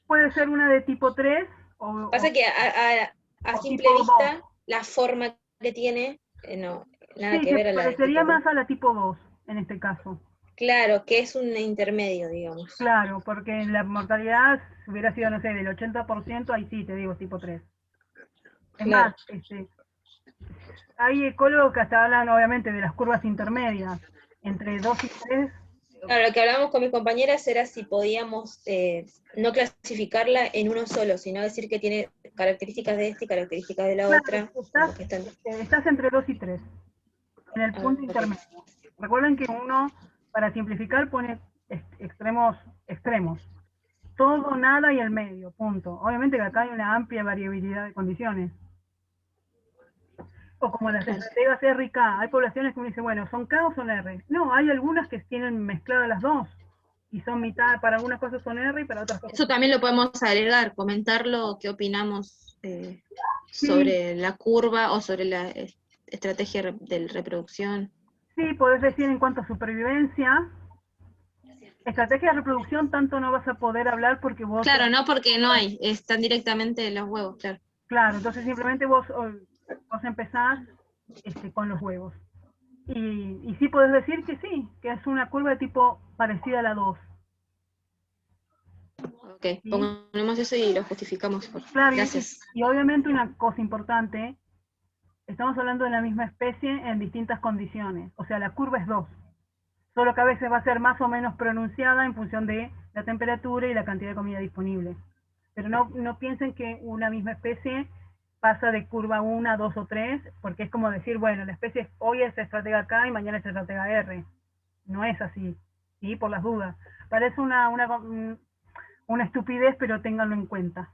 Puede ser una de tipo 3 o... Pasa que a simple tipo vista, la forma que tiene, no, nada Sí, que ver a la de parecería tipo 3. más a la tipo 2 en este caso. Claro, que es un intermedio, digamos. Claro, porque la mortalidad hubiera sido, no sé, del 80%, ahí sí, te digo, tipo 3. Es Claro. más, hay ecólogos que hasta hablan, obviamente, de las curvas intermedias, entre 2 y 3. Claro, lo que hablábamos con mis compañeras era si podíamos no clasificarla en uno solo, sino decir que tiene características de este y características de la otra. Estás entre 2 y 3, en el punto intermedio. Recuerden que uno, para simplificar, pone extremos. Todo, nada y el medio, punto. Obviamente que acá hay una amplia variabilidad de condiciones. O como las estrategas R y K, hay poblaciones que uno dice, bueno, ¿son K o son R? No, hay algunas que tienen mezcladas las dos, y son mitad, para algunas cosas son R y para otras cosas. Eso también lo podemos agregar, comentarlo, qué opinamos sobre la curva o sobre la estrategia de reproducción. Sí, podés decir en cuanto a supervivencia. Estrategia de reproducción tanto no vas a poder hablar porque vos... Claro, no porque no hay, están directamente los huevos, claro. Claro, entonces simplemente vos empezás con los huevos. Y sí podés decir que sí, que es una curva de tipo parecida a la 2. Ok, ponemos eso y lo justificamos. Claro, gracias. Y obviamente una cosa importante, estamos hablando de la misma especie en distintas condiciones. O sea, la curva es 2. Solo que a veces va a ser más o menos pronunciada en función de la temperatura y la cantidad de comida disponible. Pero no piensen que una misma especie pasa de curva 1, 2 o 3, porque es como decir, bueno, la especie hoy es estratega K y mañana es estratega R. No es así, ¿sí? Por las dudas. Parece una estupidez, pero ténganlo en cuenta.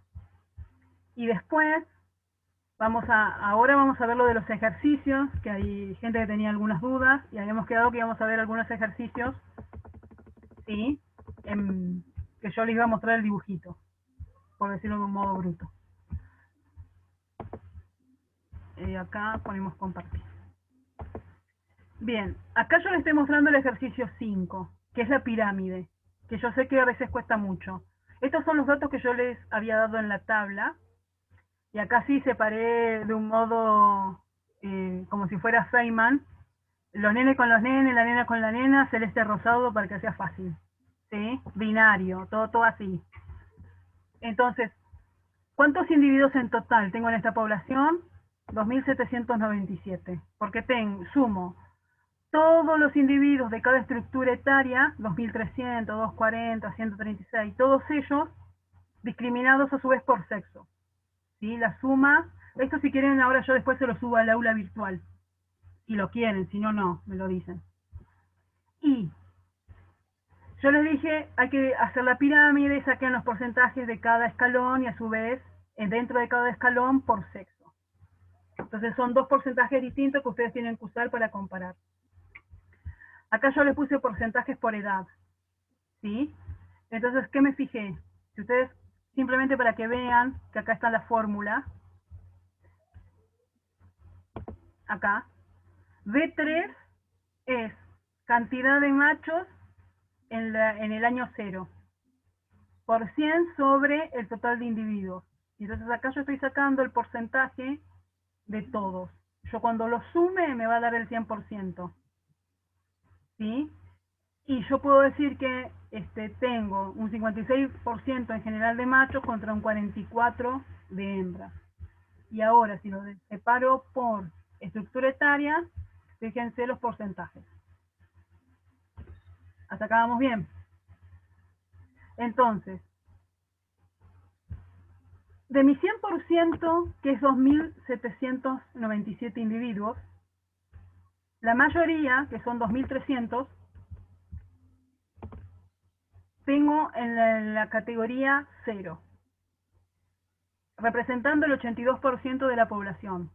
Y después, ahora vamos a ver lo de los ejercicios, que hay gente que tenía algunas dudas, y habíamos quedado que íbamos a ver algunos ejercicios, ¿sí? Que yo les iba a mostrar el dibujito, por decirlo de un modo bruto. Acá ponemos compartir. Bien, acá yo les estoy mostrando el ejercicio 5, que es la pirámide, que yo sé que a veces cuesta mucho. Estos son los datos que yo les había dado en la tabla, y acá sí separé de un modo como si fuera Feynman, los nenes con los nenes, la nena con la nena, celeste rosado para que sea fácil, ¿sí? Binario, todo así. Entonces, ¿cuántos individuos en total tengo en esta población? 2.797, porque sumo todos los individuos de cada estructura etaria, 2.300, 240, 136, todos ellos discriminados a su vez por sexo. ¿Sí? La suma, esto si quieren ahora yo después se lo subo al aula virtual, si lo quieren, si no, no, me lo dicen. Y yo les dije, hay que hacer la pirámide, saquen los porcentajes de cada escalón y a su vez, dentro de cada escalón, por sexo. Entonces son 2 porcentajes distintos que ustedes tienen que usar para comparar. Acá yo les puse porcentajes por edad. ¿sí? Entonces, ¿qué me fijé? Si ustedes, simplemente para que vean que acá está la fórmula, acá, B3 es cantidad de machos en el año 0, por 100 sobre el total de individuos. Entonces acá yo estoy sacando el porcentaje de todos. Yo cuando lo sume me va a dar el 100%. ¿Sí? Y yo puedo decir que tengo un 56% en general de machos contra un 44% de hembras. Y ahora, si lo separo por estructura etaria, fíjense los porcentajes. Hasta acá vamos bien. Entonces, de mi 100%, que es 2.797 individuos, la mayoría, que son 2.300, tengo en la categoría 0, representando el 82% de la población.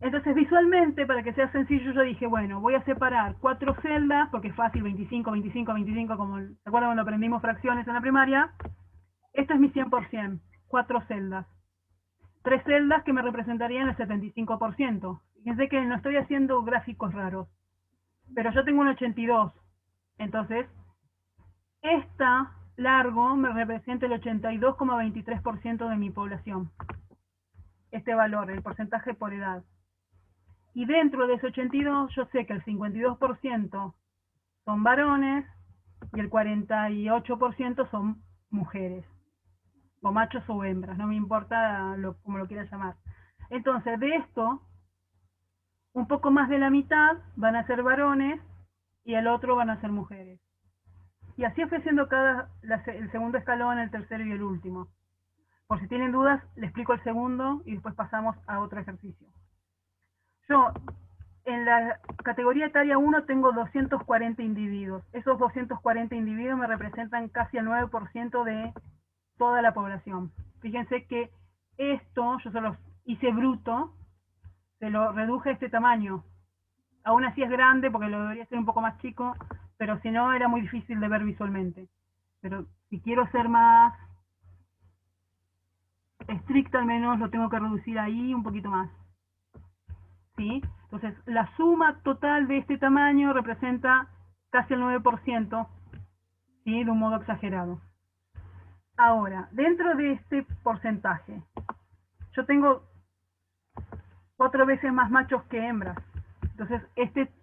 Entonces, visualmente, para que sea sencillo, yo dije, bueno, voy a separar 4 celdas, porque es fácil, 25, 25, 25, como, ¿se acuerdan cuando aprendimos fracciones en la primaria? Esto es mi 100%, 4 celdas. 3 celdas que me representarían el 75%. Fíjense que no estoy haciendo gráficos raros, pero yo tengo un 82. Entonces, esta largo me representa el 82,23% de mi población. Este valor, el porcentaje por edad. Y dentro de ese 82, yo sé que el 52% son varones y el 48% son mujeres, o machos o hembras, no me importa como lo quieras llamar. Entonces, de esto, un poco más de la mitad van a ser varones y el otro van a ser mujeres. Y así fue haciendo el segundo escalón, el tercero y el último. Por si tienen dudas, les explico el segundo y después pasamos a otro ejercicio. Yo, en la categoría etaria 1 tengo 240 individuos. Esos 240 individuos me representan casi el 9% de toda la población. Fíjense que esto, yo se los hice bruto, se lo reduje a este tamaño. Aún así es grande porque lo debería ser un poco más chico, pero si no era muy difícil de ver visualmente. Pero si quiero ser más estricta, al menos lo tengo que reducir ahí un poquito más. ¿Sí? Entonces, la suma total de este tamaño representa casi el 9%, ¿sí? De un modo exagerado. Ahora, dentro de este porcentaje, yo tengo 4 veces más machos que hembras. Entonces,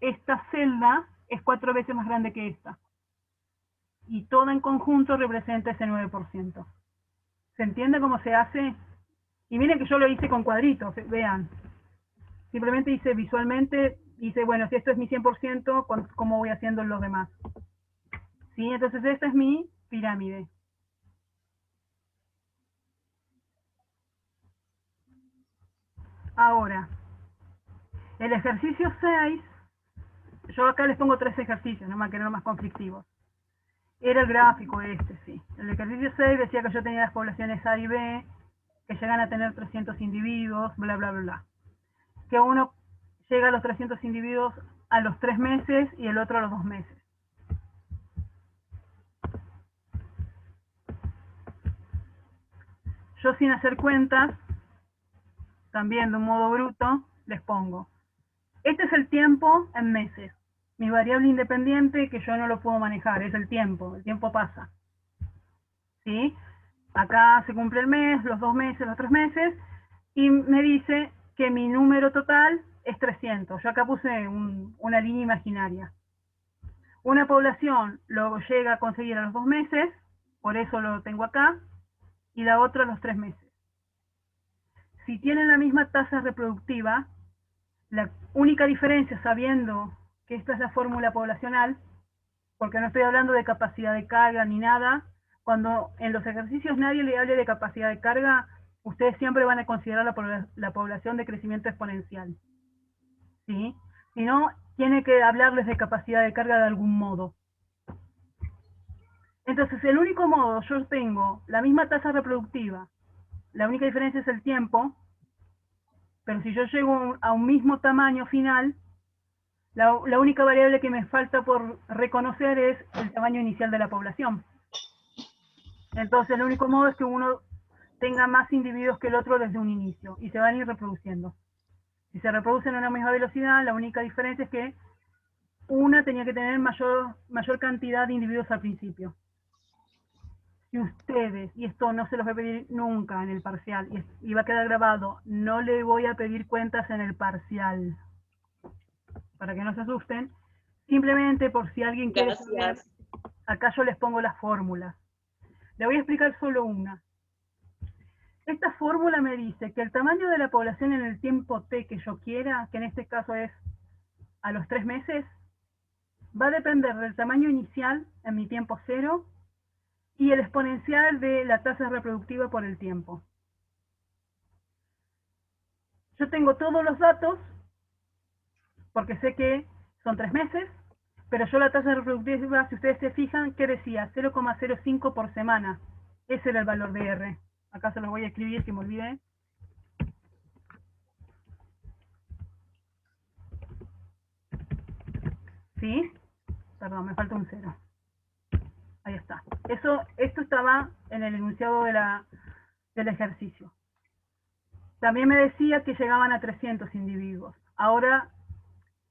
esta celda es 4 veces más grande que esta. Y todo en conjunto representa ese 9%. ¿Se entiende cómo se hace? Y miren que yo lo hice con cuadritos, vean. Simplemente hice visualmente, bueno, si esto es mi 100%, ¿cómo voy haciendo los demás? ¿Sí? Entonces esta es mi pirámide. Ahora, el ejercicio 6, yo acá les pongo 3 ejercicios, no me quedaron más conflictivos. Era el gráfico sí. El ejercicio 6 decía que yo tenía las poblaciones A y B, que llegan a tener 300 individuos, bla, bla, bla, bla. Que uno llega a los 300 individuos a los 3 meses y el otro a los 2 meses. Yo sin hacer cuentas, también de un modo bruto, les pongo. Este es el tiempo en meses. Mi variable independiente que yo no lo puedo manejar, es el tiempo pasa. ¿Sí? Acá se cumple el mes, los 2 meses, los 3 meses, y me dice que mi número total es 300. Yo acá puse una línea imaginaria. Una población lo llega a conseguir a los 2 meses, por eso lo tengo acá, y la otra a los 3 meses. Si tienen la misma tasa reproductiva, la única diferencia, sabiendo que esta es la fórmula poblacional, porque no estoy hablando de capacidad de carga ni nada, cuando en los ejercicios nadie le hable de capacidad de carga, ustedes siempre van a considerar la población de crecimiento exponencial. ¿Sí? Si no, tiene que hablarles de capacidad de carga de algún modo. Entonces, el único modo, yo tengo la misma tasa reproductiva, la única diferencia es el tiempo, pero si yo llego a un mismo tamaño final, La única variable que me falta por reconocer es el tamaño inicial de la población. Entonces, el único modo es que uno tenga más individuos que el otro desde un inicio, y se van a ir reproduciendo. Si se reproducen a la misma velocidad, la única diferencia es que una tenía que tener mayor cantidad de individuos al principio. Si ustedes, y esto no se los voy a pedir nunca en el parcial, y va a quedar grabado, no le voy a pedir cuentas en el parcial, para que no se asusten, simplemente por si alguien quiere saber, acá yo les pongo las fórmulas. Le voy a explicar solo una. Esta fórmula me dice que el tamaño de la población en el tiempo t que yo quiera, que en este caso es a los 3 meses, va a depender del tamaño inicial en mi tiempo 0 y el exponencial de la tasa reproductiva por el tiempo. Yo tengo todos los datos, porque sé que son 3 meses, pero yo la tasa reproductiva, si ustedes se fijan, ¿qué decía? 0,05 por semana. Ese era el valor de R. Acá se los voy a escribir, que me olvidé. ¿Sí? Perdón, me falta un 0. Ahí está. Esto estaba en el enunciado del ejercicio. También me decía que llegaban a 300 individuos. Ahora,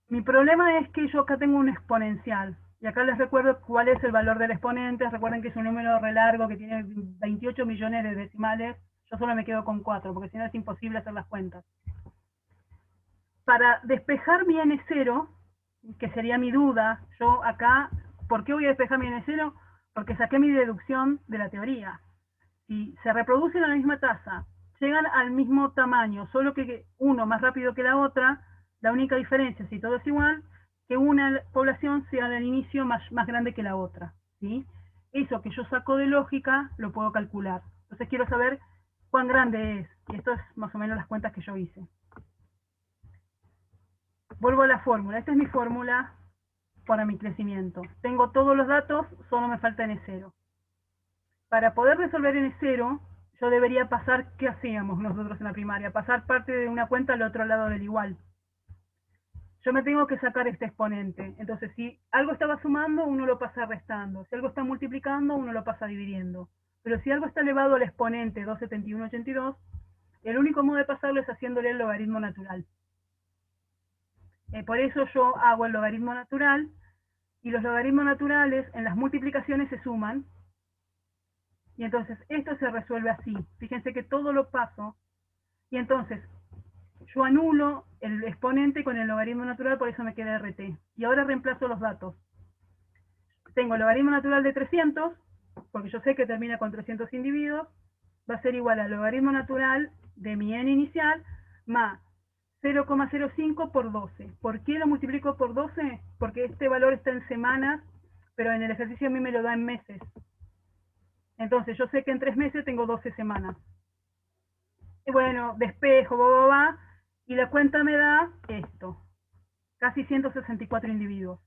mi problema es que yo acá tengo un exponencial. Y acá les recuerdo cuál es el valor del exponente. Recuerden que es un número re largo que tiene 28 millones de decimales. Yo solo me quedo con 4, porque si no es imposible hacer las cuentas. Para despejar mi N0, que sería mi duda, yo acá, ¿por qué voy a despejar mi N0? Porque saqué mi deducción de la teoría. Si se reproducen a la misma tasa, llegan al mismo tamaño, solo que uno más rápido que la otra, la única diferencia, si todo es igual, que una población sea al inicio más grande que la otra, ¿sí? Eso que yo saco de lógica, lo puedo calcular. Entonces quiero saber cuán grande es, y esto es más o menos las cuentas que yo hice. Vuelvo a la fórmula. Esta es mi fórmula para mi crecimiento. Tengo todos los datos, solo me falta N0. Para poder resolver N0, yo debería pasar, ¿qué hacíamos nosotros en la primaria? Pasar parte de una cuenta al otro lado del igual. Yo me tengo que sacar este exponente. Entonces, si algo estaba sumando, uno lo pasa restando. Si algo está multiplicando, uno lo pasa dividiendo. Pero si algo está elevado al exponente 271,82, el único modo de pasarlo es haciéndole el logaritmo natural. Por eso yo hago el logaritmo natural, y los logaritmos naturales en las multiplicaciones se suman, y entonces esto se resuelve así. Fíjense que todo lo paso, y entonces yo anulo el exponente con el logaritmo natural, por eso me queda RT. Y ahora reemplazo los datos. Tengo el logaritmo natural de 300, porque yo sé que termina con 300 individuos, va a ser igual al logaritmo natural de mi n inicial, más 0,05 por 12. ¿Por qué lo multiplico por 12? Porque este valor está en semanas, pero en el ejercicio a mí me lo da en meses. Entonces yo sé que en 3 meses tengo 12 semanas. Y bueno, despejo, y la cuenta me da esto. Casi 164 individuos.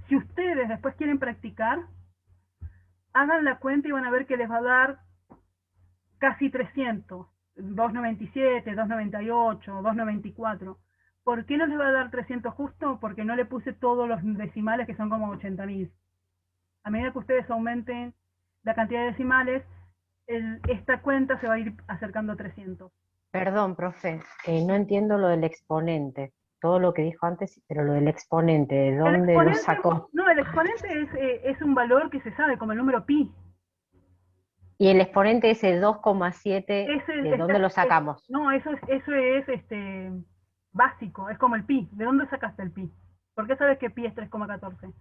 Si ustedes después quieren practicar, hagan la cuenta y van a ver que les va a dar casi 300. 297, 298, 294. ¿Por qué no les va a dar 300 justo? Porque no le puse todos los decimales, que son como 80.000. A medida que ustedes aumenten la cantidad de decimales, esta cuenta se va a ir acercando a 300. Perdón, profe, no entiendo lo del exponente. Todo lo que dijo antes, pero lo del exponente, ¿de dónde lo sacó? No, el exponente es un valor que se sabe, como el número pi. Y el exponente ese 2,7, ¿de dónde lo sacamos? No, eso es básico, es como el pi. ¿De dónde sacaste el pi? ¿Por qué sabes que pi es 3,14?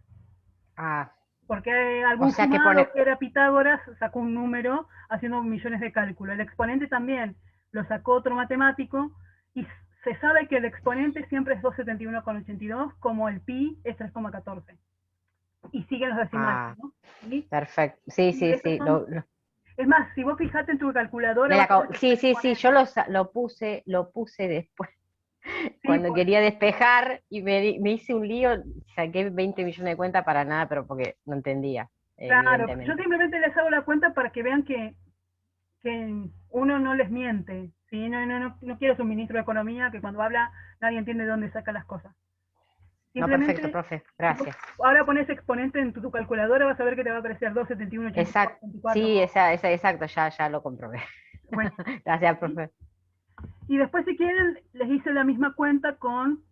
Ah. Porque algún fumado que era Pitágoras sacó un número haciendo millones de cálculos. El exponente también lo sacó otro matemático, y se sabe que el exponente siempre es 271,82, como el pi es 3,14. Y siguen los decimales, ¿no? ¿Sí? Perfecto, sí. Es más, si vos fijate en tu calculadora... Sí, yo lo puse después. Sí, cuando quería despejar, y me hice un lío, saqué 20 millones de cuentas para nada, pero porque no entendía. Claro, yo simplemente les hago la cuenta para que vean que uno no les miente, ¿sí? No quiero ser un ministro de Economía que cuando habla nadie entiende de dónde saca las cosas. No, perfecto, profe, gracias. Ahora pones exponente en tu calculadora, vas a ver que te va a aparecer 271, 84, Exacto, 24. sí, exacto, ya lo comprobé. Bueno, Gracias, profe. y después si quieren, les hice la misma cuenta con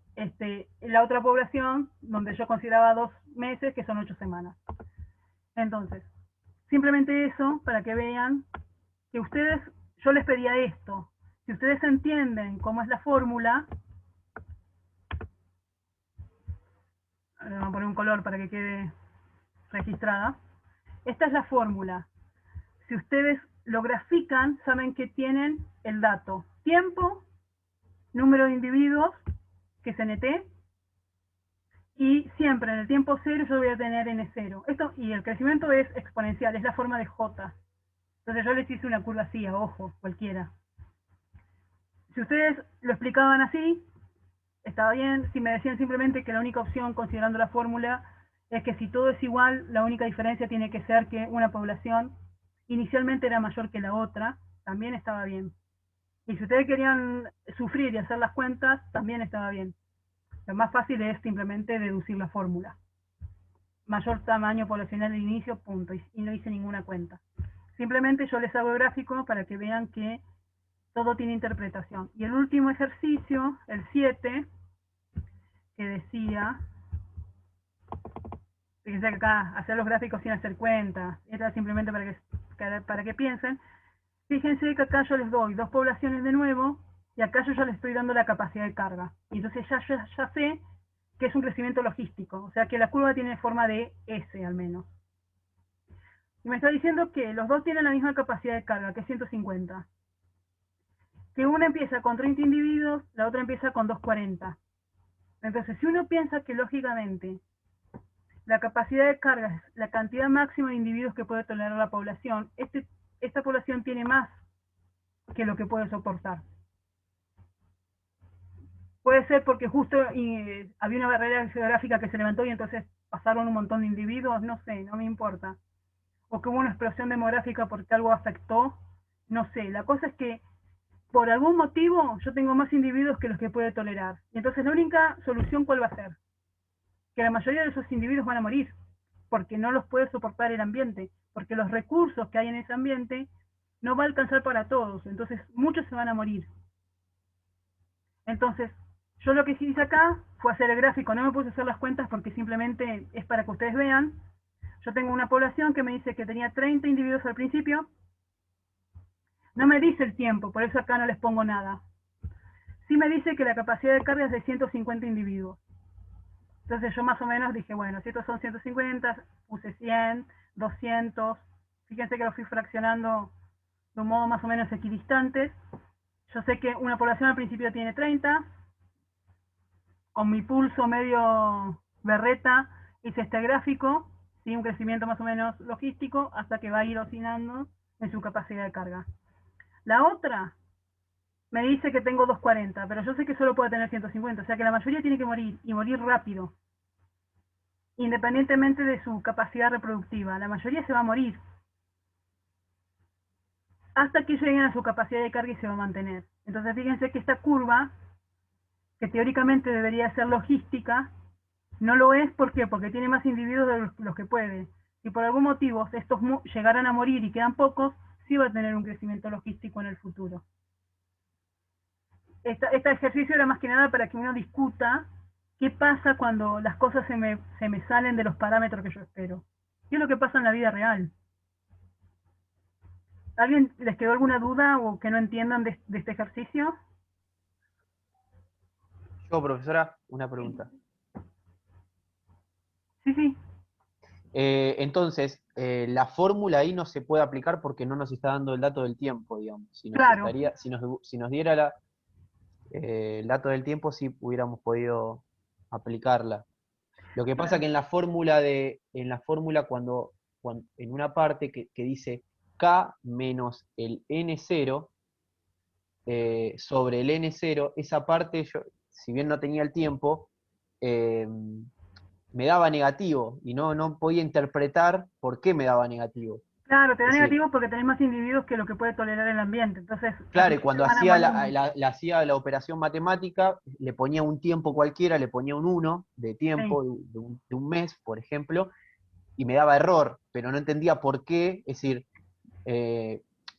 la otra población, donde yo consideraba 2 meses, que son 8 semanas. Entonces, simplemente eso, para que vean que ustedes, yo les pedía esto. Si ustedes entienden cómo es la fórmula, vamos a poner un color para que quede registrada. Esta es la fórmula. Si ustedes lo grafican, saben que tienen el dato tiempo, número de individuos, que es NT, y siempre en el tiempo cero yo voy a tener N0. Esto, y el crecimiento es exponencial, es la forma de J. Entonces yo les hice una curva así, a ojo, cualquiera. Si ustedes lo explicaban así, estaba bien. Si me decían simplemente que la única opción, considerando la fórmula, es que si todo es igual, la única diferencia tiene que ser que una población inicialmente era mayor que la otra, también estaba bien. Y si ustedes querían sufrir y hacer las cuentas, también estaba bien. Lo más fácil es simplemente deducir la fórmula. Mayor tamaño poblacional de inicio, punto. Y no hice ninguna cuenta. Simplemente yo les hago el gráfico para que vean que todo tiene interpretación. Y el último ejercicio, el 7, que decía, fíjense que acá, hacer los gráficos sin hacer cuenta, era simplemente para que piensen. Fíjense que acá yo les doy 2 poblaciones de nuevo, y acá yo ya les estoy dando la capacidad de carga. Y entonces ya sé que es un crecimiento logístico, o sea que la curva tiene forma de S al menos. Y me está diciendo que los dos tienen la misma capacidad de carga, que es 150. Que una empieza con 30 individuos, la otra empieza con 240. Entonces, si uno piensa que lógicamente la capacidad de carga es la cantidad máxima de individuos que puede tolerar la población, esta población tiene más que lo que puede soportar. Puede ser porque justo había una barrera geográfica que se levantó y entonces pasaron un montón de individuos, no sé, no me importa. O que hubo una explosión demográfica porque algo afectó, no sé. La cosa es que por algún motivo yo tengo más individuos que los que puede tolerar. Y entonces la única solución, ¿cuál va a ser? Que la mayoría de esos individuos van a morir, porque no los puede soportar el ambiente, porque los recursos que hay en ese ambiente no va a alcanzar para todos, entonces muchos se van a morir. Entonces, yo lo que hice acá fue hacer el gráfico, no me puse a hacer las cuentas porque simplemente es para que ustedes vean. Yo tengo una población que me dice que tenía 30 individuos al principio. No me dice el tiempo, por eso acá no les pongo nada. Sí me dice que la capacidad de carga es de 150 individuos. Entonces yo más o menos dije, bueno, si estos son 150, puse 100, 200. Fíjense que lo fui fraccionando de un modo más o menos equidistante. Yo sé que una población al principio tiene 30. Con mi pulso medio berreta hice este gráfico, ¿sí? Un crecimiento más o menos logístico hasta que va a ir oscilando en su capacidad de carga. La otra me dice que tengo 240, pero yo sé que solo puede tener 150, o sea que la mayoría tiene que morir, y morir rápido, independientemente de su capacidad reproductiva. La mayoría se va a morir, hasta que lleguen a su capacidad de carga y se va a mantener. Entonces fíjense que esta curva, que teóricamente debería ser logística, no lo es. ¿Por qué? Porque tiene más individuos de los que puede. Si por algún motivo estos llegaran a morir y quedan pocos, sí va a tener un crecimiento logístico en el futuro. Este ejercicio era más que nada para que uno discuta qué pasa cuando las cosas se me salen de los parámetros que yo espero. ¿Qué es lo que pasa en la vida real? ¿Alguien les quedó alguna duda o que no entiendan de este ejercicio? Yo, profesora, una pregunta. Sí. Entonces, la fórmula ahí no se puede aplicar porque no nos está dando el dato del tiempo, digamos. Claro. Si nos diera el dato del tiempo, sí hubiéramos podido aplicarla. Lo que pasa que en la fórmula cuando en una parte que dice K menos el N0 sobre el N0, esa parte, yo, si bien no tenía el tiempo, me daba negativo y no podía interpretar por qué me daba negativo. Claro, te da Es decir, negativo porque tenés más individuos que lo que puede tolerar el ambiente. Entonces, claro, y los cuando van a hacía morir. hacía la operación matemática, le ponía un tiempo cualquiera, le ponía un 1 de tiempo, Sí. de un mes, por ejemplo, y me daba error, pero no entendía por qué, es decir,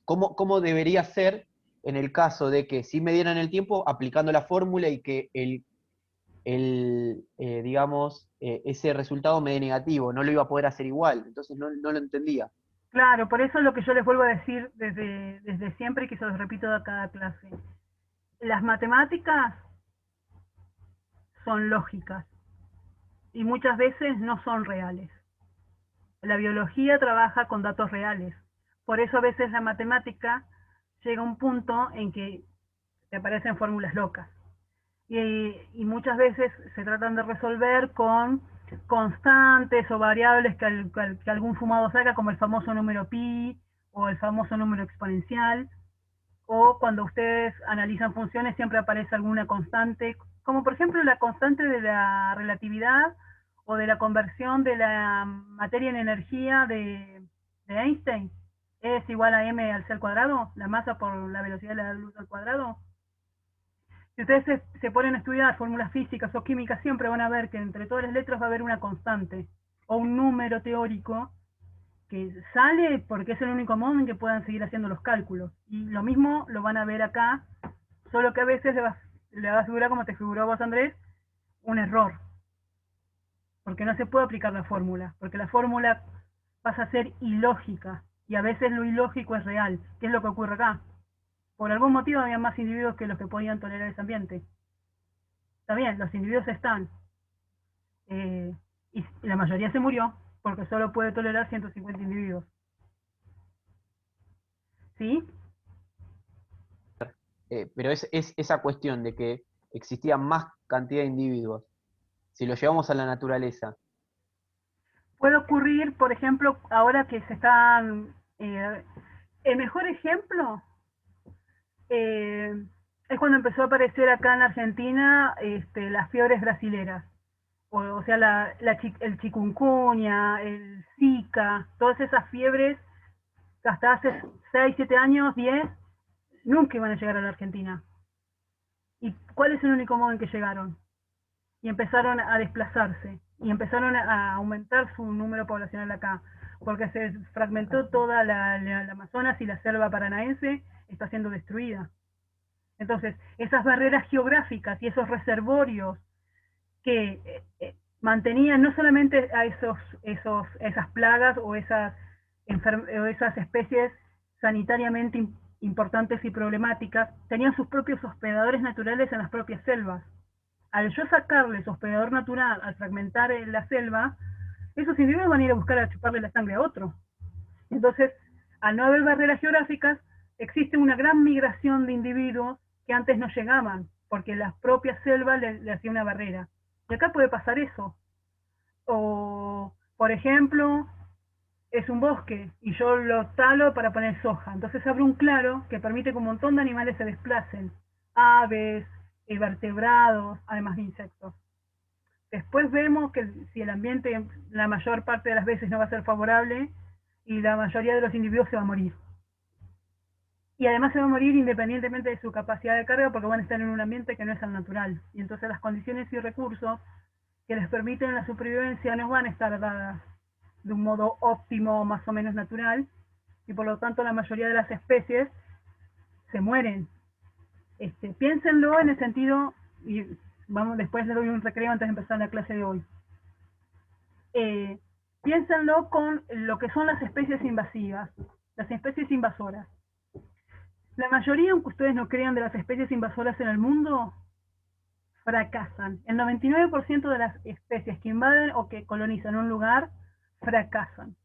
cómo debería ser en el caso de que si me dieran el tiempo aplicando la fórmula y que digamos, ese resultado me dé negativo, no lo iba a poder hacer igual, entonces no lo entendía. Claro, por eso es lo que yo les vuelvo a decir desde siempre y que se los repito a cada clase. Las matemáticas son lógicas y muchas veces no son reales. La biología trabaja con datos reales. Por eso a veces la matemática llega a un punto en que te aparecen fórmulas locas. Y muchas veces se tratan de resolver con constantes o variables que algún fumado saca, como el famoso número pi o el famoso número exponencial, o cuando ustedes analizan funciones siempre aparece alguna constante, como por ejemplo la constante de la relatividad o de la conversión de la materia en energía de Einstein. Es igual a m al c al cuadrado, la masa por la velocidad de la luz al cuadrado. Si ustedes se ponen a estudiar fórmulas físicas o químicas, siempre van a ver que entre todas las letras va a haber una constante o un número teórico que sale porque es el único modo en que puedan seguir haciendo los cálculos. Y lo mismo lo van a ver acá, solo que a veces le va a figurar, como te figuró vos, Andrés, un error. Porque no se puede aplicar la fórmula, porque la fórmula pasa a ser ilógica, y a veces lo ilógico es real. ¿Qué es lo que ocurre acá? Por algún motivo había más individuos que los que podían tolerar ese ambiente. Está bien, los individuos están, y la mayoría se murió, porque solo puede tolerar 150 individuos. ¿Sí? Pero es esa cuestión de que existía más cantidad de individuos. Si lo llevamos a la naturaleza. Puede ocurrir, por ejemplo, ahora que se están... el mejor ejemplo es cuando empezó a aparecer acá en Argentina las fiebres brasileras. O sea, el chikungunya, el Zika, todas esas fiebres que hasta hace 6, 7 años, 10, nunca iban a llegar a la Argentina. ¿Y cuál es el único modo en que llegaron? Y empezaron a desplazarse, y empezaron a aumentar su número poblacional acá, porque se fragmentó toda la Amazonas y la selva paranaense está siendo destruida. Entonces, esas barreras geográficas y esos reservorios que mantenían no solamente a esas plagas o esas especies sanitariamente importantes y problemáticas, tenían sus propios hospedadores naturales en las propias selvas. Al yo sacarles hospedador natural, al fragmentar la selva, esos individuos van a ir a buscar a chuparle la sangre a otro. Entonces, al no haber barreras geográficas, existe una gran migración de individuos que antes no llegaban, porque la propia selva le hacía una barrera. Y acá puede pasar eso. O, por ejemplo, es un bosque y yo lo talo para poner soja. Entonces abre un claro que permite que un montón de animales se desplacen. Aves, vertebrados, además de insectos. Después vemos que si el ambiente la mayor parte de las veces no va a ser favorable y la mayoría de los individuos se va a morir. Y además se va a morir independientemente de su capacidad de carga porque van a estar en un ambiente que no es el natural. Y entonces las condiciones y recursos que les permiten la supervivencia no van a estar dadas de un modo óptimo o más o menos natural, y por lo tanto la mayoría de las especies se mueren. Piénsenlo en el sentido, y después les doy un recreo antes de empezar la clase de hoy. Piénsenlo con lo que son las especies invasivas, las especies invasoras. La mayoría, aunque ustedes no crean, de las especies invasoras en el mundo fracasan. El 99% de las especies que invaden o que colonizan un lugar fracasan.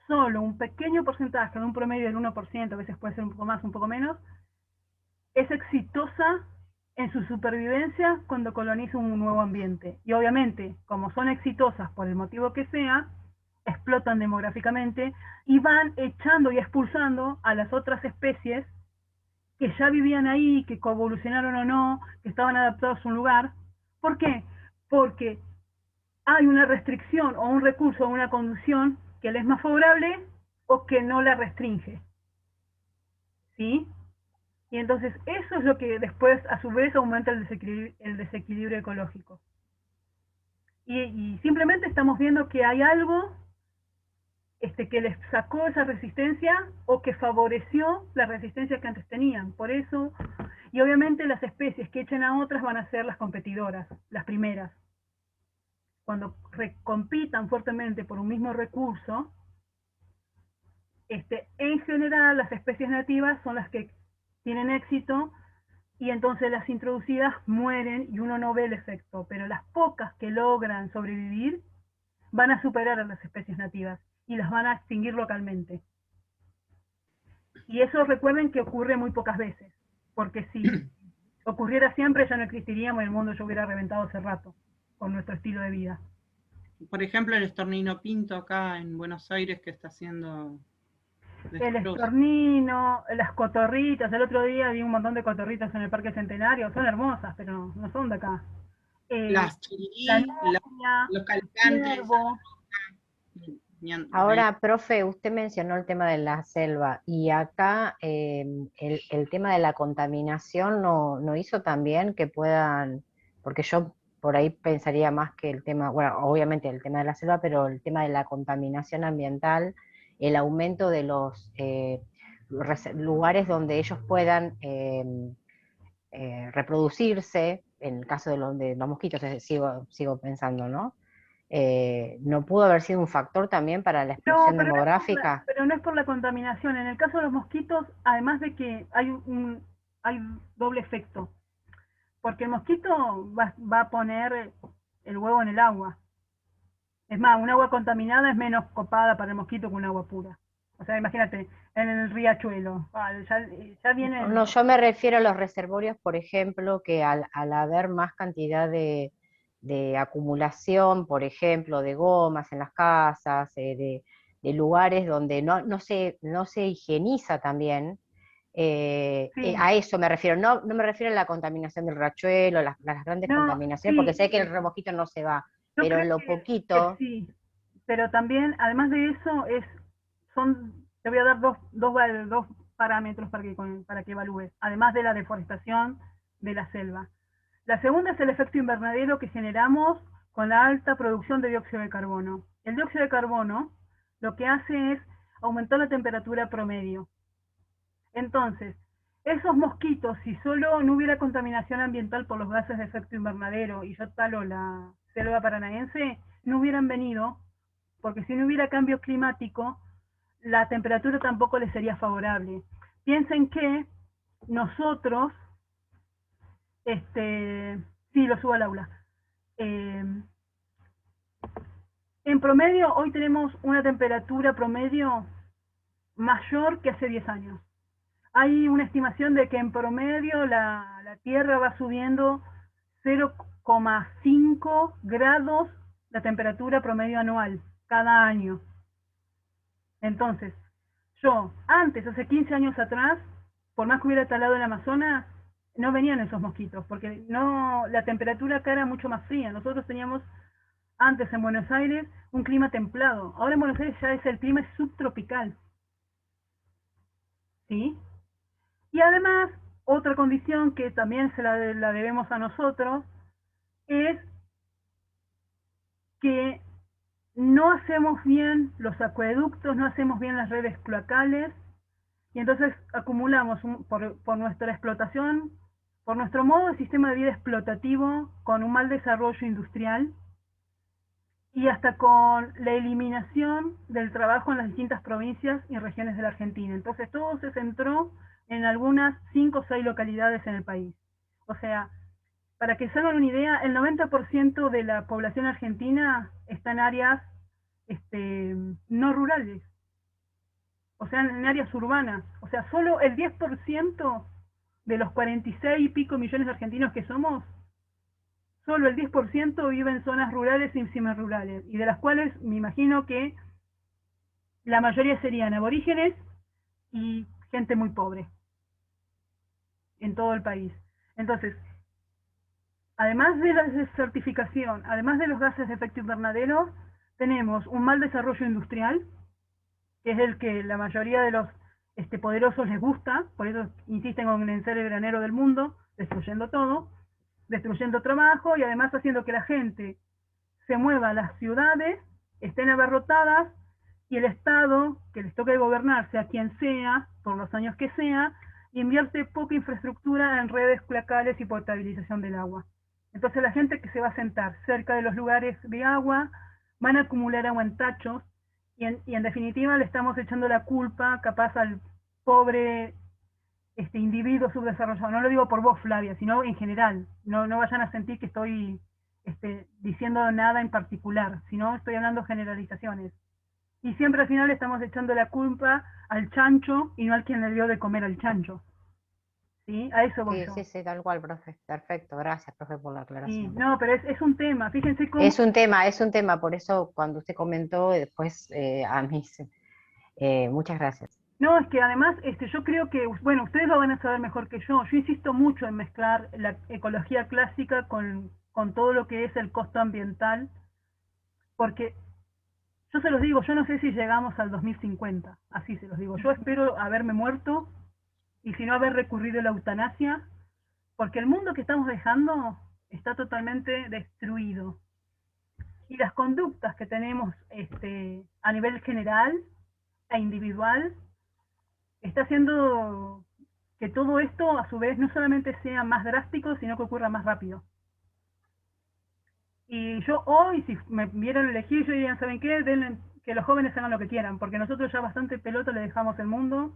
Solo un pequeño porcentaje, de un promedio del 1%, a veces puede ser un poco más, un poco menos, es exitosa en su supervivencia cuando coloniza un nuevo ambiente. Y obviamente, como son exitosas por el motivo que sea, explotan demográficamente y van echando y expulsando a las otras especies que ya vivían ahí, que coevolucionaron o no, que estaban adaptados a un lugar. ¿Por qué? Porque hay una restricción o un recurso o una condición que les es más favorable o que no la restringe. ¿Sí? Y entonces eso es lo que después, a su vez, aumenta el desequilibrio ecológico. Y simplemente estamos viendo que hay algo que les sacó esa resistencia o que favoreció la resistencia que antes tenían. Por eso, y obviamente las especies que echen a otras van a ser las competidoras, las primeras. Cuando compitan fuertemente por un mismo recurso, en general las especies nativas son las que tienen éxito y entonces las introducidas mueren y uno no ve el efecto, pero las pocas que logran sobrevivir van a superar a las especies nativas y las van a extinguir localmente. Y eso recuerden que ocurre muy pocas veces, porque si ocurriera siempre ya no existiríamos y el mundo ya hubiera reventado hace rato con nuestro estilo de vida. Por ejemplo, el estornino pinto acá en Buenos Aires que está haciendo el estornino, las cotorritas. El otro día vi un montón de cotorritas en el Parque Centenario, son hermosas, pero no son de acá. Las chirirí, los calicantes. Ahora, profe, usted mencionó el tema de la selva, y acá el tema de la contaminación no hizo también que puedan, porque yo por ahí pensaría más que el tema, bueno, obviamente el tema de la selva, pero el tema de la contaminación ambiental, el aumento de los lugares donde ellos puedan reproducirse, en el caso de los mosquitos, sigo pensando, ¿no? ¿No pudo haber sido un factor también para la explosión demográfica? Pero no es por la contaminación. En el caso de los mosquitos, además de que hay doble efecto, porque el mosquito va a poner el huevo en el agua. Es más, un agua contaminada es menos copada para el mosquito que un agua pura. O sea, imagínate, en el riachuelo, ya viene... No, yo me refiero a los reservorios, por ejemplo, que al haber más cantidad de acumulación, por ejemplo, de gomas en las casas, de lugares donde no se higieniza también, a eso me refiero, no me refiero a la contaminación del riachuelo, las grandes contaminaciones, porque sé que el mosquito no se va, pero en lo poquito... Sí, pero también, además de eso, te voy a dar dos parámetros para que evalúes, además de la deforestación de la selva. La segunda es el efecto invernadero que generamos con la alta producción de dióxido de carbono. El dióxido de carbono lo que hace es aumentar la temperatura promedio. Entonces, esos mosquitos, si solo no hubiera contaminación ambiental por los gases de efecto invernadero, y yo talo la selva paranaense, no hubieran venido, porque si no hubiera cambio climático, la temperatura tampoco les sería favorable. Piensen que nosotros, sí, lo subo al aula. En promedio, hoy tenemos una temperatura promedio mayor que hace 10 años. Hay una estimación de que en promedio la Tierra va subiendo 0,5 grados la temperatura promedio anual, cada año. Entonces, yo, antes, hace 15 años atrás, por más que hubiera talado el Amazonas, no venían esos mosquitos, porque la temperatura acá era mucho más fría. Nosotros teníamos antes en Buenos Aires un clima templado. Ahora en Buenos Aires ya el clima es subtropical. ¿Sí? Y además, otra condición que también se la debemos a nosotros es que no hacemos bien los acueductos, no hacemos bien las redes cloacales, y entonces acumulamos por nuestra explotación, por nuestro modo de sistema de vida explotativo, con un mal desarrollo industrial, y hasta con la eliminación del trabajo en las distintas provincias y regiones de la Argentina. Entonces todo se centró en algunas 5 o 6 localidades en el país. O sea, para que se hagan una idea, el 90% de la población argentina está en áreas no rurales, o sea, en áreas urbanas. O sea, solo el 10% de los 46 y pico millones de argentinos que somos, solo el 10% vive en zonas rurales y semirurales, y de las cuales me imagino que la mayoría serían aborígenes y gente muy pobre en todo el país. Entonces, además de la desertificación, además de los gases de efecto invernadero, tenemos un mal desarrollo industrial que es el que la mayoría de los poderosos les gusta, por eso insisten en ser el granero del mundo, destruyendo todo, destruyendo trabajo y además haciendo que la gente se mueva a las ciudades, estén abarrotadas y el Estado, que les toque gobernar, sea quien sea, por los años que sea, invierte poca infraestructura en redes cloacales y potabilización del agua. Entonces la gente que se va a sentar cerca de los lugares de agua van a acumular agua en tachos y en definitiva le estamos echando la culpa capaz al pobre individuo subdesarrollado. No lo digo por vos, Flavia, sino en general. No vayan a sentir que estoy diciendo nada en particular, sino estoy hablando generalizaciones. Y siempre al final estamos echando la culpa al chancho y no al quien le dio de comer al chancho. ¿Sí? A eso voy yo. Sí, tal cual, profe. Perfecto, gracias, profe, por la aclaración. Sí, no, pero es un tema, fíjense cómo... Es un tema, por eso cuando usted comentó, después a mí, muchas gracias. No, es que además yo creo que, bueno, ustedes lo van a saber mejor que yo insisto mucho en mezclar la ecología clásica con todo lo que es el costo ambiental, porque yo se los digo, yo no sé si llegamos al 2050, así se los digo, yo espero haberme muerto y si no haber recurrido a la eutanasia, porque el mundo que estamos dejando está totalmente destruido. Y las conductas que tenemos a nivel general e individual está haciendo que todo esto a su vez no solamente sea más drástico, sino que ocurra más rápido. Y yo hoy, si me vieran elegir, yo diría, ¿saben qué? Denle, que los jóvenes hagan lo que quieran, porque nosotros ya bastante pelota le dejamos el mundo,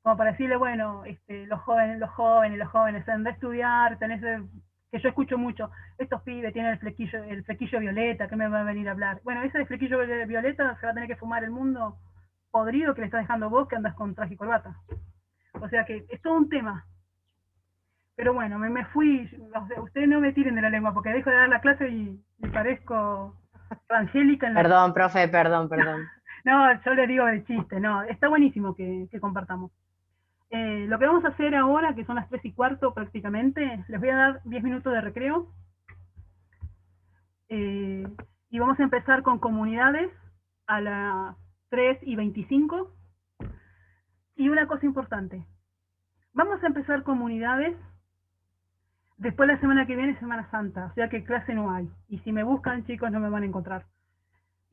como para decirle, bueno, los jóvenes, han de estudiar, que yo escucho mucho, estos pibes tienen el flequillo violeta, ¿qué me va a venir a hablar? Bueno, ese flequillo violeta se va a tener que fumar el mundo podrido que le estás dejando vos, que andas con traje y corbata. O sea que es todo un tema. Pero bueno, me fui, ustedes no me tiren de la lengua, porque dejo de dar la clase y parezco Angélica en la... Perdón, profe, perdón. No, yo le digo de chiste, no, está buenísimo que compartamos. Lo que vamos a hacer ahora, que son las 3:15 prácticamente, les voy a dar 10 minutos de recreo. Y vamos a empezar con comunidades a las 3:25. Y una cosa importante, vamos a empezar comunidades después la semana que viene, Semana Santa, o sea que clase no hay. Y si me buscan, chicos, no me van a encontrar.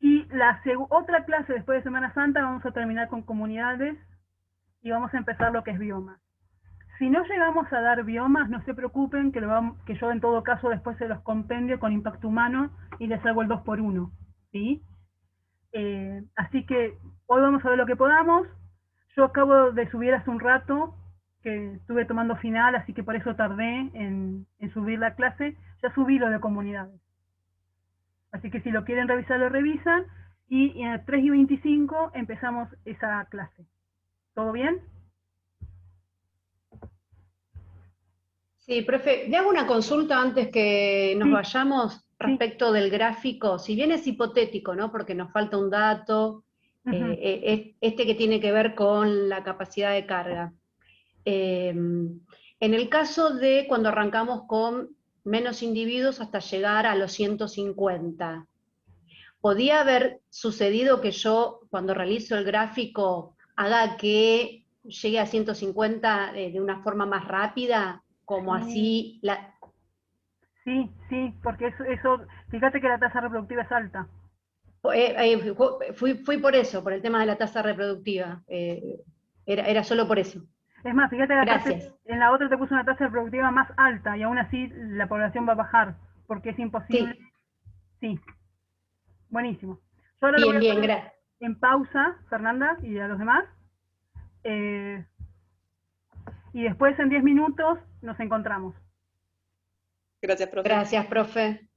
Y la otra clase después de Semana Santa vamos a terminar con comunidades y vamos a empezar lo que es biomas. Si no llegamos a dar biomas, no se preocupen, que yo en todo caso después se los compendio con impacto humano y les hago el 2x1, ¿sí? Así que hoy vamos a ver lo que podamos. Yo acabo de subir hace un rato, que estuve tomando final, así que por eso tardé en subir la clase. Ya subí lo de comunidades. Así que si lo quieren revisar, lo revisan. Y a 3:25 empezamos esa clase. ¿Todo bien? Sí, profe, le hago una consulta antes que nos vayamos respecto del gráfico. Si bien es hipotético, ¿no? Porque nos falta un dato, que tiene que ver con la capacidad de carga. En el caso de cuando arrancamos con menos individuos hasta llegar a los 150, ¿podía haber sucedido que yo, cuando realizo el gráfico, haga que llegue a 150 de una forma más rápida? Como así la... Sí, porque eso, fíjate que la tasa reproductiva es alta. Fui por eso, por el tema de la tasa reproductiva. Era solo por eso. Es más, fíjate Gracias. En la otra te puse una tasa reproductiva más alta y aún así la población va a bajar, porque es imposible. Sí. Buenísimo. Yo ahora lo voy a poner en pausa, Fernanda, y a los demás. Y después en 10 minutos nos encontramos. Gracias, profe. Gracias, profe.